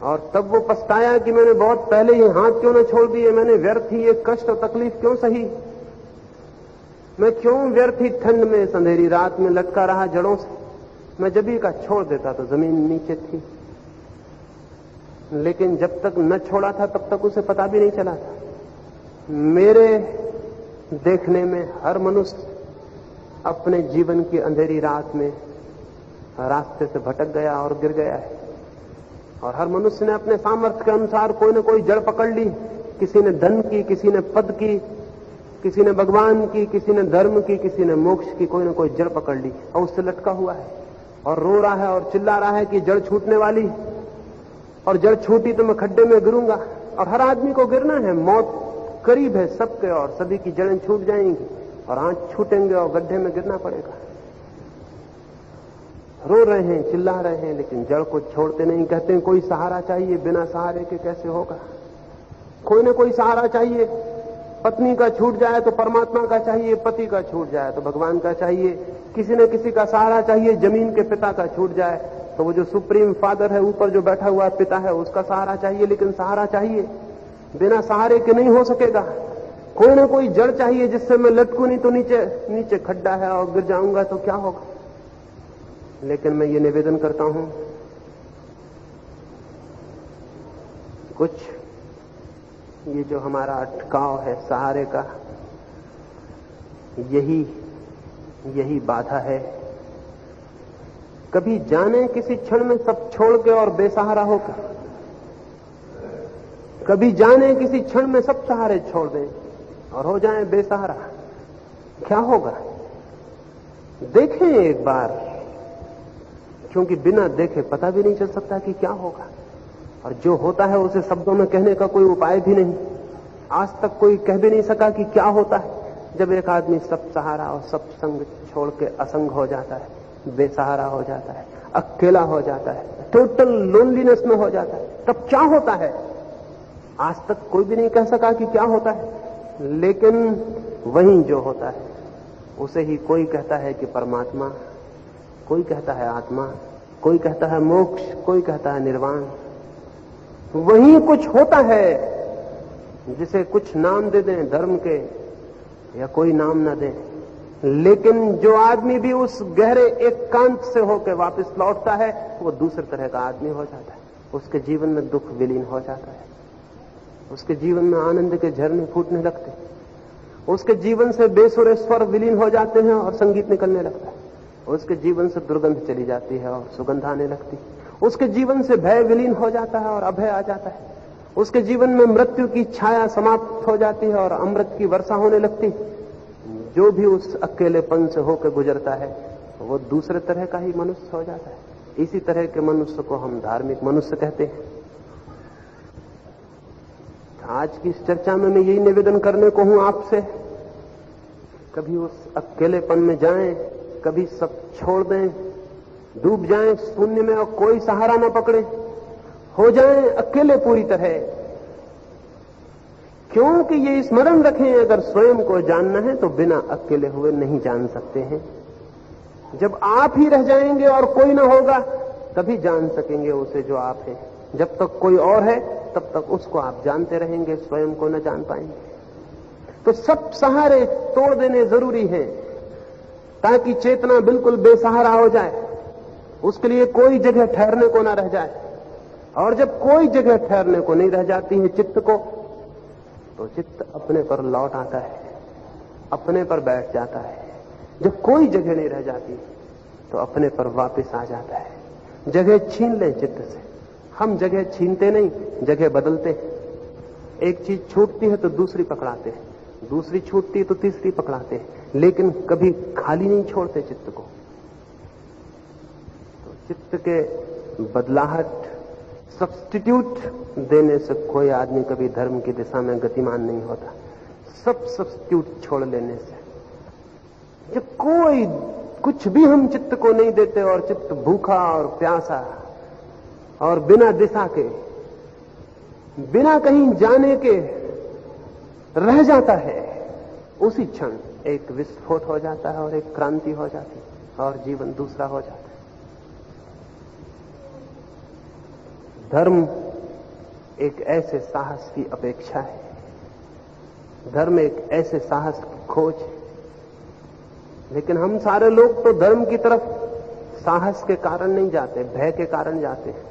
और तब वो पछताया कि मैंने बहुत पहले ही हाथ क्यों न छोड़ दिए, मैंने व्यर्थ ही ये कष्ट और तकलीफ क्यों सही, मैं क्यों व्यर्थ ही ठंड में इस अंधेरी रात में लटका रहा जड़ों से। मैं जब ही का छोड़ देता तो जमीन नीचे थी। लेकिन जब तक न छोड़ा था तब तक उसे पता भी नहीं चला था। मेरे देखने में हर मनुष्य अपने जीवन की अंधेरी रात में रास्ते से भटक गया और गिर गया है। और हर मनुष्य ने अपने सामर्थ्य के अनुसार कोई न कोई जड़ पकड़ ली। किसी ने धन की, किसी ने पद की, किसी ने भगवान की, किसी ने धर्म की, किसी ने मोक्ष की, कोई न कोई जड़ पकड़ ली और उससे लटका हुआ है और रो रहा है और चिल्ला रहा है कि जड़ छूटने वाली, और जड़ छूटी तो मैं खड्डे में गिरूंगा। और हर आदमी को गिरना है, मौत करीब है सबके, और सभी की जड़ें छूट जाएंगी और हाथ छूटेंगे और गड्ढे में गिरना पड़ेगा। रो रहे हैं, चिल्ला रहे हैं, लेकिन जड़ को छोड़ते नहीं। कहते हैं कोई सहारा चाहिए, बिना सहारे के कैसे होगा, कोई ना कोई सहारा चाहिए। पत्नी का छूट जाए तो परमात्मा का चाहिए, पति का छूट जाए तो भगवान का चाहिए, किसी न किसी का सहारा चाहिए। जमीन के पिता का छूट जाए तो वो जो सुप्रीम फादर है, ऊपर जो बैठा हुआ पिता है, उसका सहारा चाहिए। लेकिन सहारा चाहिए, बिना सहारे के नहीं हो सकेगा। कोई ना कोई जड़ चाहिए जिससे मैं लटकूं, नहीं तो नीचे खड्डा है और गिर जाऊंगा तो क्या होगा। लेकिन मैं ये निवेदन करता हूं, कुछ ये जो हमारा अटकाव है सहारे का, यही बाधा है। कभी जाने किसी क्षण में सब छोड़ के और बेसहारा होकर, कभी जाने किसी क्षण में सब सहारे छोड़ दें और हो जाएं बेसहारा। क्या होगा? देखें एक बार, क्योंकि बिना देखे पता भी नहीं चल सकता कि क्या होगा। और जो होता है उसे शब्दों में कहने का कोई उपाय भी नहीं। आज तक कोई कह भी नहीं सका कि क्या होता है जब एक आदमी सब सहारा और सब संग छोड़ के असंग हो जाता है, बेसहारा हो जाता है, अकेला हो जाता है, टोटल लोनलीनेस में हो जाता है। तब क्या होता है? आज तक कोई भी नहीं कह सका कि क्या होता है। लेकिन वही जो होता है उसे ही कोई कहता है कि परमात्मा, कोई कहता है आत्मा, कोई कहता है मोक्ष, कोई कहता है निर्वाण। वही कुछ होता है जिसे कुछ नाम दे दें धर्म के या कोई नाम ना दें। लेकिन जो आदमी भी उस गहरे एकांत से होकर वापस लौटता है वो दूसरे तरह का आदमी हो जाता है। उसके जीवन में दुख विलीन हो जाता है, उसके जीवन में आनंद के झरने फूटने लगते हैं, उसके जीवन से बेसुरे स्वर विलीन हो जाते हैं और संगीत निकलने लगता है, उसके जीवन से दुर्गंध चली जाती है और सुगंध आने लगती है, उसके जीवन से भय विलीन हो जाता है और अभय आ जाता है, उसके जीवन में मृत्यु की छाया समाप्त हो जाती है और अमृत की वर्षा होने लगती है। जो भी उस अकेलेपन से होकर गुजरता है वो दूसरे तरह का ही मनुष्य हो जाता है। इसी तरह के मनुष्य को हम धार्मिक मनुष्य कहते हैं। आज की इस चर्चा में मैं यही निवेदन करने को हूं आपसे, कभी उस अकेलेपन में जाएं, कभी सब छोड़ दें, डूब जाएं शून्य में और कोई सहारा न पकड़े, हो जाएं अकेले पूरी तरह। क्योंकि ये स्मरण रखें, अगर स्वयं को जानना है तो बिना अकेले हुए नहीं जान सकते हैं। जब आप ही रह जाएंगे और कोई ना होगा तभी जान सकेंगे उसे जो आप हैं। जब तक कोई और है तब तक उसको आप जानते रहेंगे, स्वयं को न जान पाएंगे। तो सब सहारे तोड़ देने जरूरी हैं ताकि चेतना बिल्कुल बेसहारा हो जाए, उसके लिए कोई जगह ठहरने को ना रह जाए। और जब कोई जगह ठहरने को नहीं रह जाती है चित्त को, तो चित्त अपने पर लौट आता है, अपने पर बैठ जाता है। जब कोई जगह नहीं रह जाती तो अपने पर वापस आ जाता है। जगह छीन लें चित्त से। हम जगह छीनते नहीं, जगह बदलते हैं। एक चीज छूटती है तो दूसरी पकड़ाते हैं, दूसरी छूटती है तो तीसरी पकड़ाते हैं, लेकिन कभी खाली नहीं छोड़ते चित्त को। तो चित्त के बदलाहट, सब्स्टिट्यूट देने से कोई आदमी कभी धर्म की दिशा में गतिमान नहीं होता। सब सब्स्टिट्यूट छोड़ लेने से, जब कोई कुछ भी हम चित्त को नहीं देते और चित्त भूखा और प्यासा और बिना दिशा के, बिना कहीं जाने के रह जाता है, उसी क्षण एक विस्फोट हो जाता है और एक क्रांति हो जाती है और जीवन दूसरा हो जाता है। धर्म एक ऐसे साहस की अपेक्षा है, धर्म एक ऐसे साहस की खोज है। लेकिन हम सारे लोग तो धर्म की तरफ साहस के कारण नहीं जाते, भय के कारण जाते हैं।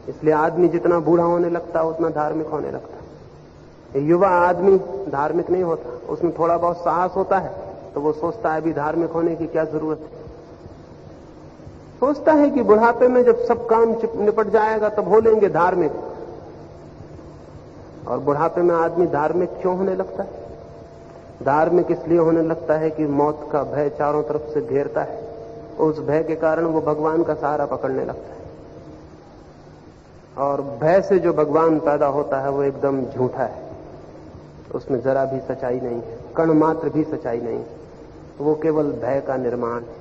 इसलिए आदमी जितना बूढ़ा होने लगता है उतना धार्मिक होने लगता है। युवा आदमी धार्मिक नहीं होता, उसमें थोड़ा बहुत साहस होता है तो वो सोचता है अभी धार्मिक होने की क्या जरूरत है। सोचता है कि बुढ़ापे में जब सब काम निपट जाएगा तब हो लेंगे धार्मिक। और बुढ़ापे में आदमी धार्मिक क्यों होने लगता है? धार्मिक इसलिए होने लगता है कि मौत का भय चारों तरफ से घेरता है। उस भय के कारण वो भगवान का सहारा पकड़ने लगता है। और भय से जो भगवान पैदा होता है वो एकदम झूठा है, उसमें जरा भी सच्चाई नहीं है, कण मात्र भी सच्चाई नहीं है, वो केवल भय का निर्माण है।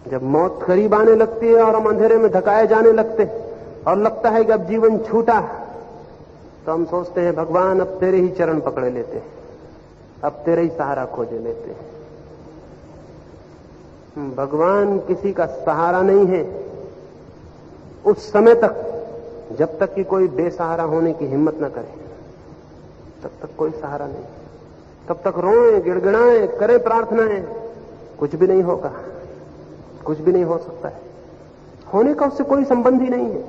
जब मौत करीब आने लगती है और हम अंधेरे में धकाए जाने लगते और लगता है कि अब जीवन छूटा, तो हम सोचते हैं भगवान अब तेरे ही चरण पकड़े लेते हैं, अब तेरे ही सहारा खोजे लेते हैं। भगवान किसी का सहारा नहीं है उस समय तक, जब तक कि कोई बेसहारा होने की हिम्मत न करे, तब तक कोई सहारा नहीं। तब तक रोएं, गिड़गिड़ाएं, करें प्रार्थनाएं, कुछ भी नहीं होगा, कुछ भी नहीं हो सकता है। होने का उससे कोई संबंध ही नहीं है।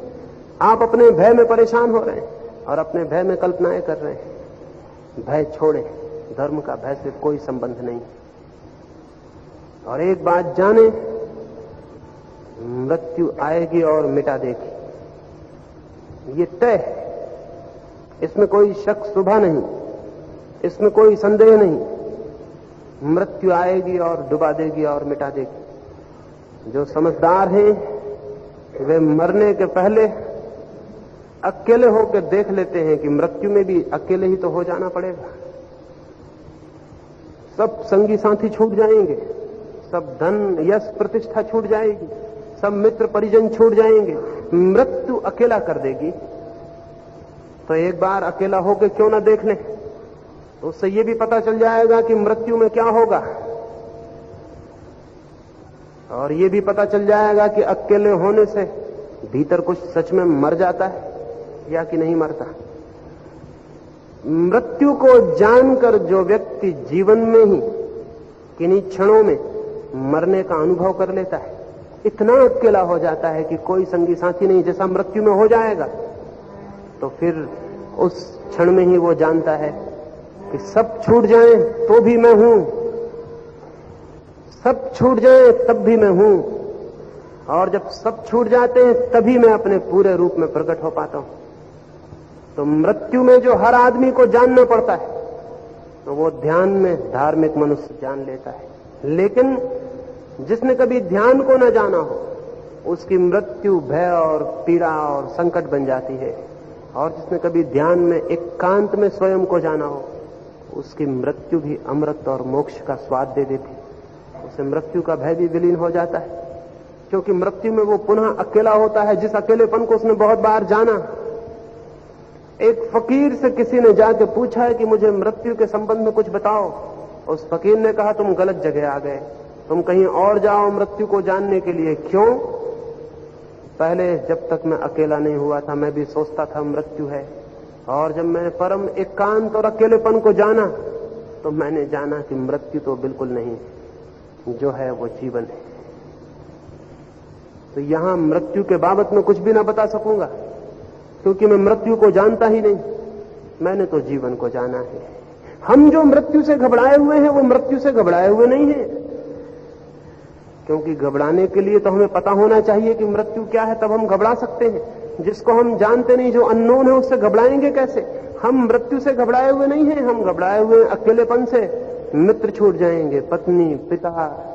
आप अपने भय में परेशान हो रहे हैं, और अपने भय में कल्पनाएं कर रहे हैं। भय छोड़े, धर्म का भय से कोई संबंध नहीं। और एक बात जाने, मृत्यु आएगी और मिटा देगी, ये तय है। इसमें कोई शक शुबा नहीं, इसमें कोई संदेह नहीं। मृत्यु आएगी और डुबा देगी और मिटा देगी। जो समझदार हैं वे मरने के पहले अकेले होकर देख लेते हैं कि मृत्यु में भी अकेले ही तो हो जाना पड़ेगा। सब संगी साथी छूट जाएंगे, सब धन यश प्रतिष्ठा छूट जाएगी, सब मित्र परिजन छूट जाएंगे, मृत्यु अकेला कर देगी। तो एक बार अकेला होकर क्यों ना देख लें, तो उससे यह भी पता चल जाएगा कि मृत्यु में क्या होगा, और यह भी पता चल जाएगा कि अकेले होने से भीतर कुछ सच में मर जाता है या कि नहीं मरता। मृत्यु को जानकर जो व्यक्ति जीवन में ही किन्हीं क्षणों में मरने का अनुभव कर लेता है, इतना अकेला हो जाता है कि कोई संगी साथी नहीं, जैसा मृत्यु में हो जाएगा, तो फिर उस क्षण में ही वो जानता है कि सब छूट जाए तो भी मैं हूं, सब छूट जाए तब भी मैं हूं, और जब सब छूट जाते हैं तभी मैं अपने पूरे रूप में प्रकट हो पाता हूं। तो मृत्यु में जो हर आदमी को जानना पड़ता है, तो वो ध्यान में धार्मिक मनुष्य जान लेता है। लेकिन जिसने कभी ध्यान को न जाना हो, उसकी मृत्यु भय और पीड़ा और संकट बन जाती है। और जिसने कभी ध्यान में एकांत में स्वयं को जाना हो, उसकी मृत्यु भी अमृत और मोक्ष का स्वाद दे देती है। उसे मृत्यु का भय भी विलीन हो जाता है, क्योंकि मृत्यु में वो पुनः अकेला होता है, जिस अकेलेपन को उसने बहुत बार जाना। एक फकीर से किसी ने जाके पूछा है कि मुझे मृत्यु के संबंध में कुछ बताओ। उस फकीर ने कहा, तुम गलत जगह आ गए, तुम कहीं और जाओ मृत्यु को जानने के लिए। क्यों? पहले जब तक मैं अकेला नहीं हुआ था, मैं भी सोचता था मृत्यु है, और जब मैंने परम एकांत और अकेलेपन को जाना, तो मैंने जाना कि मृत्यु तो बिल्कुल नहीं, जो है वो जीवन है। तो यहां मृत्यु के बाबत में कुछ भी ना बता सकूंगा, क्योंकि मैं मृत्यु को जानता ही नहीं, मैंने तो जीवन को जाना है। हम जो मृत्यु से घबराए हुए हैं, वो मृत्यु से घबराए हुए नहीं हैं, क्योंकि घबराने के लिए तो हमें पता होना चाहिए कि मृत्यु क्या है, तब हम घबरा सकते हैं। जिसको हम जानते नहीं, जो अननोन है, उससे घबराएंगे कैसे? हम मृत्यु से घबराए हुए नहीं हैं, हम घबराए हुए अकेलेपन से। मित्र छूट जाएंगे, पत्नी, पिता,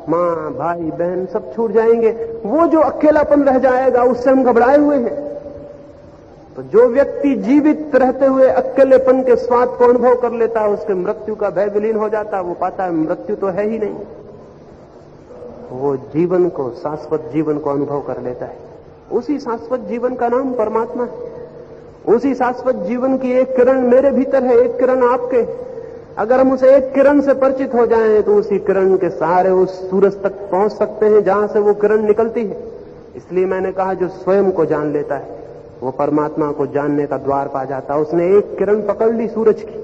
माँ, भाई, बहन सब छूट जाएंगे, वो जो अकेलापन रह जाएगा उससे हम घबराए हुए हैं। तो जो व्यक्ति जीवित रहते हुए अकेलेपन के स्वाद को अनुभव कर लेता है, उसके मृत्यु का भय विलीन हो जाता है। वो पाता है मृत्यु तो है ही नहीं, वो जीवन को, शाश्वत जीवन को अनुभव कर लेता है। उसी शाश्वत जीवन का नाम परमात्मा है। उसी शाश्वत जीवन की एक किरण मेरे भीतर है, एक किरण आपके। अगर हम उसे एक किरण से परिचित हो जाएं, तो उसी किरण के सहारे उस सूरज तक पहुंच सकते हैं जहां से वो किरण निकलती है। इसलिए मैंने कहा, जो स्वयं को जान लेता है, वो परमात्मा को जानने का द्वार पा जाता है। उसने एक किरण पकड़ ली सूरज की,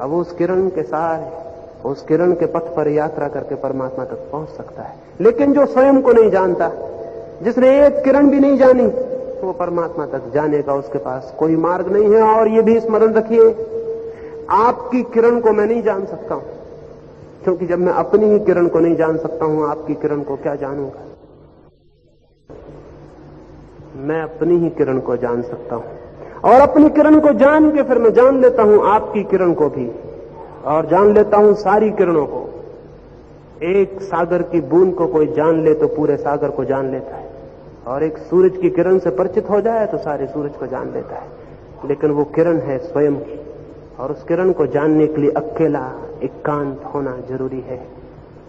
अब उस किरण के सहारे, उस किरण के पथ पर यात्रा करके परमात्मा तक पहुंच सकता है। लेकिन जो स्वयं को नहीं जानता, जिसने एक किरण भी नहीं जानी, वो परमात्मा तक जाने का उसके पास कोई मार्ग नहीं है। और ये भी स्मरण रखिए, आपकी किरण को मैं नहीं जान सकता हूं, क्योंकि जब मैं अपनी ही किरण को नहीं जान सकता हूं, आपकी किरण को क्या जानूंगा? मैं अपनी ही किरण को जान सकता हूं, और अपनी किरण को जान के फिर मैं जान लेता हूं आपकी किरण को भी, और जान लेता हूं सारी किरणों को। एक सागर की बूंद को कोई जान ले तो पूरे सागर को जान लेता है, और एक सूरज की किरण से परिचित हो जाए तो सारे सूरज को जान लेता है। लेकिन वो किरण है स्वयं की, और उस किरण को जानने के लिए अकेला एकांत होना जरूरी है।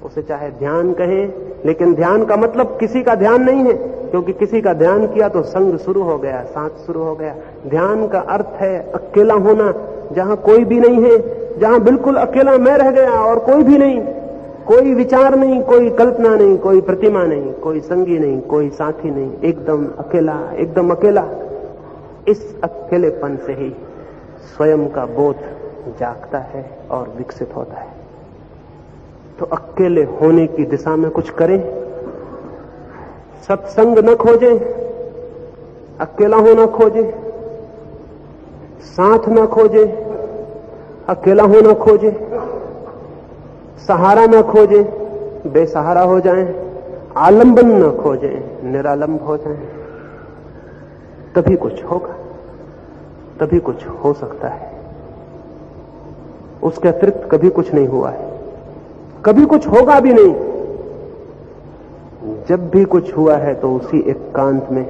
उसे चाहे ध्यान कहें, लेकिन ध्यान का मतलब किसी का ध्यान नहीं है, क्योंकि किसी का ध्यान किया तो संग शुरू हो गया, साथ शुरू हो गया। ध्यान का अर्थ है अकेला होना, जहां कोई भी नहीं है, जहां बिल्कुल अकेला मैं रह गया और कोई भी नहीं, कोई विचार नहीं, कोई कल्पना नहीं, कोई प्रतिमा नहीं, कोई संगी नहीं, कोई साथी नहीं, एकदम अकेला, एकदम अकेला। इस अकेलेपन से ही स्वयं का बोध जागता है और विकसित होता है। तो अकेले होने की दिशा में कुछ करें, सत्संग न खोजें, अकेला होना खोजें, साथ न खोजे, अकेला होना खोजे, सहारा न खोजे, बेसहारा हो जाएं, आलंबन न खोजे, निरालंब हो जाएं, तभी कुछ होगा, तभी कुछ हो सकता है। उसके अतिरिक्त कभी कुछ नहीं हुआ है, कभी कुछ होगा भी नहीं। जब भी कुछ हुआ है तो उसी एकांत में।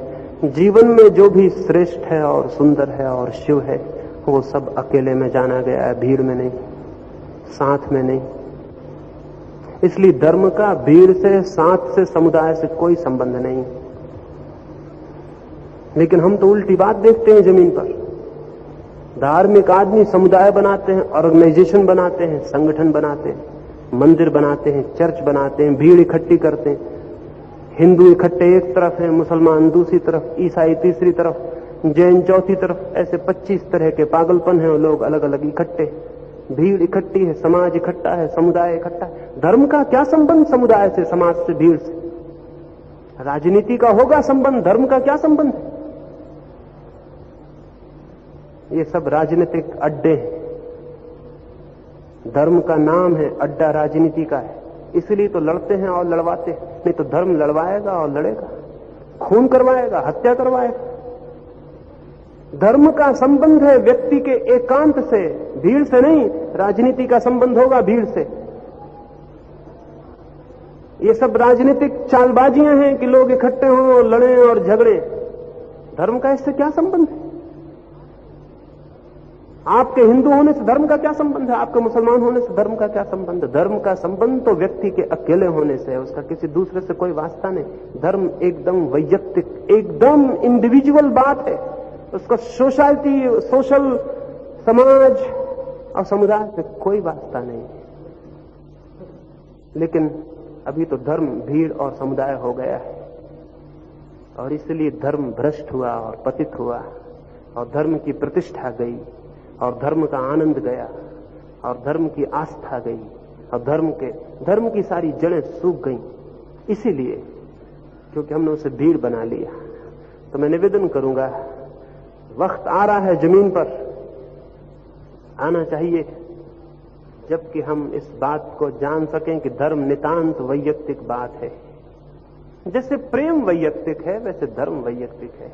जीवन में जो भी श्रेष्ठ है और सुंदर है और शिव है, वो सब अकेले में जाना गया है, भीड़ में नहीं, साथ में नहीं। इसलिए धर्म का भीड़ से, साथ से, समुदाय से कोई संबंध नहीं। लेकिन हम तो उल्टी बात देखते हैं जमीन पर। धार्मिक आदमी समुदाय बनाते हैं, ऑर्गेनाइजेशन बनाते हैं, संगठन बनाते हैं, मंदिर बनाते हैं, चर्च बनाते हैं, भीड़ इकट्ठी करते हैं। हिंदू इकट्ठे एक तरफ है, मुसलमान दूसरी तरफ, ईसाई तीसरी तरफ, जैन चौथी तरफ। ऐसे 25 तरह के पागलपन है, लोग अलग अलग इकट्ठे, भीड़ इकट्ठी है, समाज इकट्ठा है, समुदाय इकट्ठा है। धर्म का क्या संबंध समुदाय से, समाज से, भीड़ से? राजनीति का होगा संबंध, धर्म का क्या संबंध है? ये सब राजनीतिक अड्डे हैं। धर्म का नाम है, अड्डा राजनीति का है। इसलिए तो लड़ते हैं और लड़वाते हैं। नहीं तो धर्म लड़वाएगा और लड़ेगा, खून करवाएगा, हत्या करवाएगा। धर्म का संबंध है व्यक्ति के एकांत से, भीड़ से नहीं। राजनीति का संबंध होगा भीड़ से। ये सब राजनीतिक चालबाजियां हैं कि लोग इकट्ठे हों और लड़ें और झगड़ें। धर्म का इससे क्या संबंध है? आपके हिंदू होने से धर्म का क्या संबंध है? आपके मुसलमान होने से धर्म का क्या संबंध है? धर्म का संबंध तो व्यक्ति के अकेले होने से है, उसका किसी दूसरे से कोई वास्ता नहीं। धर्म एकदम वैयक्तिक, एकदम इंडिविजुअल बात है। उसका सोसाइटी, सोशल, समाज और समुदाय से कोई वास्ता नहीं है। लेकिन अभी तो धर्म भीड़ और समुदाय हो गया है, और इसलिए धर्म भ्रष्ट हुआ और पतित हुआ, और धर्म की प्रतिष्ठा गई, और धर्म का आनंद गया, और धर्म की आस्था गई, और धर्म की सारी जड़ें सूख गईं। इसीलिए क्योंकि हमने उसे भीड़ बना लिया। तो मैं निवेदन करूंगा, वक्त आ रहा है, जमीन पर आना चाहिए, जबकि हम इस बात को जान सकें कि धर्म नितांत वैयक्तिक बात है। जैसे प्रेम वैयक्तिक है, वैसे धर्म वैयक्तिक है।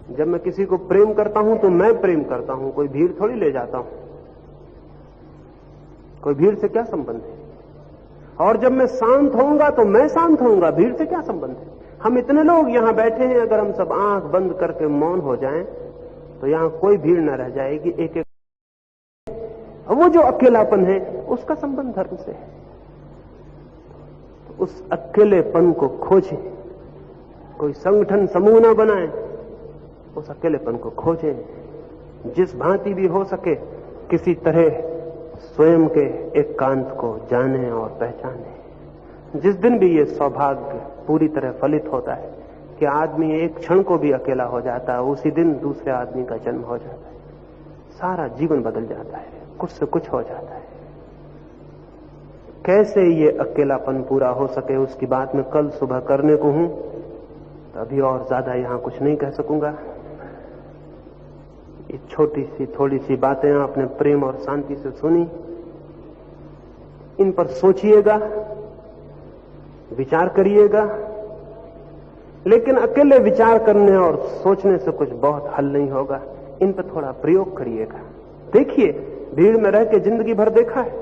जब मैं किसी को प्रेम करता हूं तो मैं प्रेम करता हूं, कोई भीड़ थोड़ी ले जाता हूं। कोई भीड़ से क्या संबंध है? और जब मैं शांत होऊंगा तो मैं शांत होऊंगा, भीड़ से क्या संबंध है? हम इतने लोग यहां बैठे हैं, अगर हम सब आंख बंद करके मौन हो जाएं तो यहां कोई भीड़ न रह जाएगी, एक एक। वो जो अकेलापन है उसका संबंध धर्म से है। उस अकेलेपन को खोजें, कोई संगठन समूह न बनाए, उस अकेलेपन को खोजें। जिस भांति भी हो सके किसी तरह स्वयं के एकांत को जाने और पहचाने। जिस दिन भी ये सौभाग्य पूरी तरह फलित होता है कि आदमी एक क्षण को भी अकेला हो जाता है, उसी दिन दूसरे आदमी का जन्म हो जाता है, सारा जीवन बदल जाता है, कुछ से कुछ हो जाता है। कैसे ये अकेलापन पूरा हो सके उसकी बात मैं कल सुबह करने को हूं, तो अभी और ज्यादा यहां कुछ नहीं कह सकूंगा। ये छोटी सी थोड़ी सी बातें आपने प्रेम और शांति से सुनी, इन पर सोचिएगा, विचार करिएगा। लेकिन अकेले विचार करने और सोचने से कुछ बहुत हल नहीं होगा, इन पर थोड़ा प्रयोग करिएगा। देखिए, भीड़ में रह के जिंदगी भर देखा है,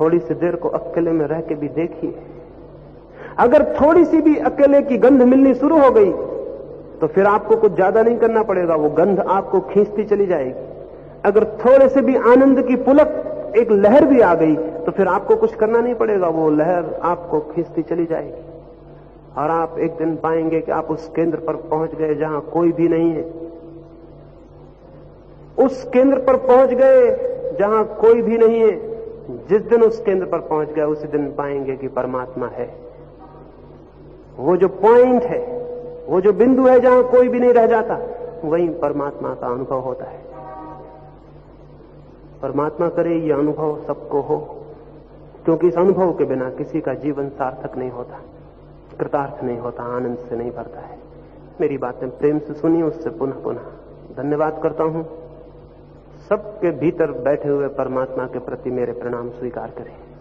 थोड़ी सी देर को अकेले में रह के भी देखिए। अगर थोड़ी सी भी अकेले की गंध मिलनी शुरू हो गई तो फिर आपको कुछ ज्यादा नहीं करना पड़ेगा, वो गंध आपको खींचती चली जाएगी। अगर थोड़े से भी आनंद की पुलक, एक लहर भी आ गई तो फिर आपको कुछ करना नहीं पड़ेगा, वो लहर आपको खींचती चली जाएगी। और आप एक दिन पाएंगे कि आप उस केंद्र पर पहुंच गए जहां कोई भी नहीं है। उस केंद्र पर पहुंच गए जहां कोई भी नहीं है। जिस दिन उस केंद्र पर पहुंच गए उसी दिन पाएंगे कि परमात्मा है। वो जो पॉइंट है, वो जो बिंदु है जहां कोई भी नहीं रह जाता, वहीं परमात्मा का अनुभव होता है। परमात्मा करे ये अनुभव सबको हो, क्योंकि इस अनुभव के बिना किसी का जीवन सार्थक नहीं होता, कृतार्थ नहीं होता, आनंद से नहीं भरता है। मेरी बातें प्रेम से सुनिए, उससे पुनः पुनः धन्यवाद करता हूं। सबके भीतर बैठे हुए परमात्मा के प्रति मेरे प्रणाम स्वीकार करें।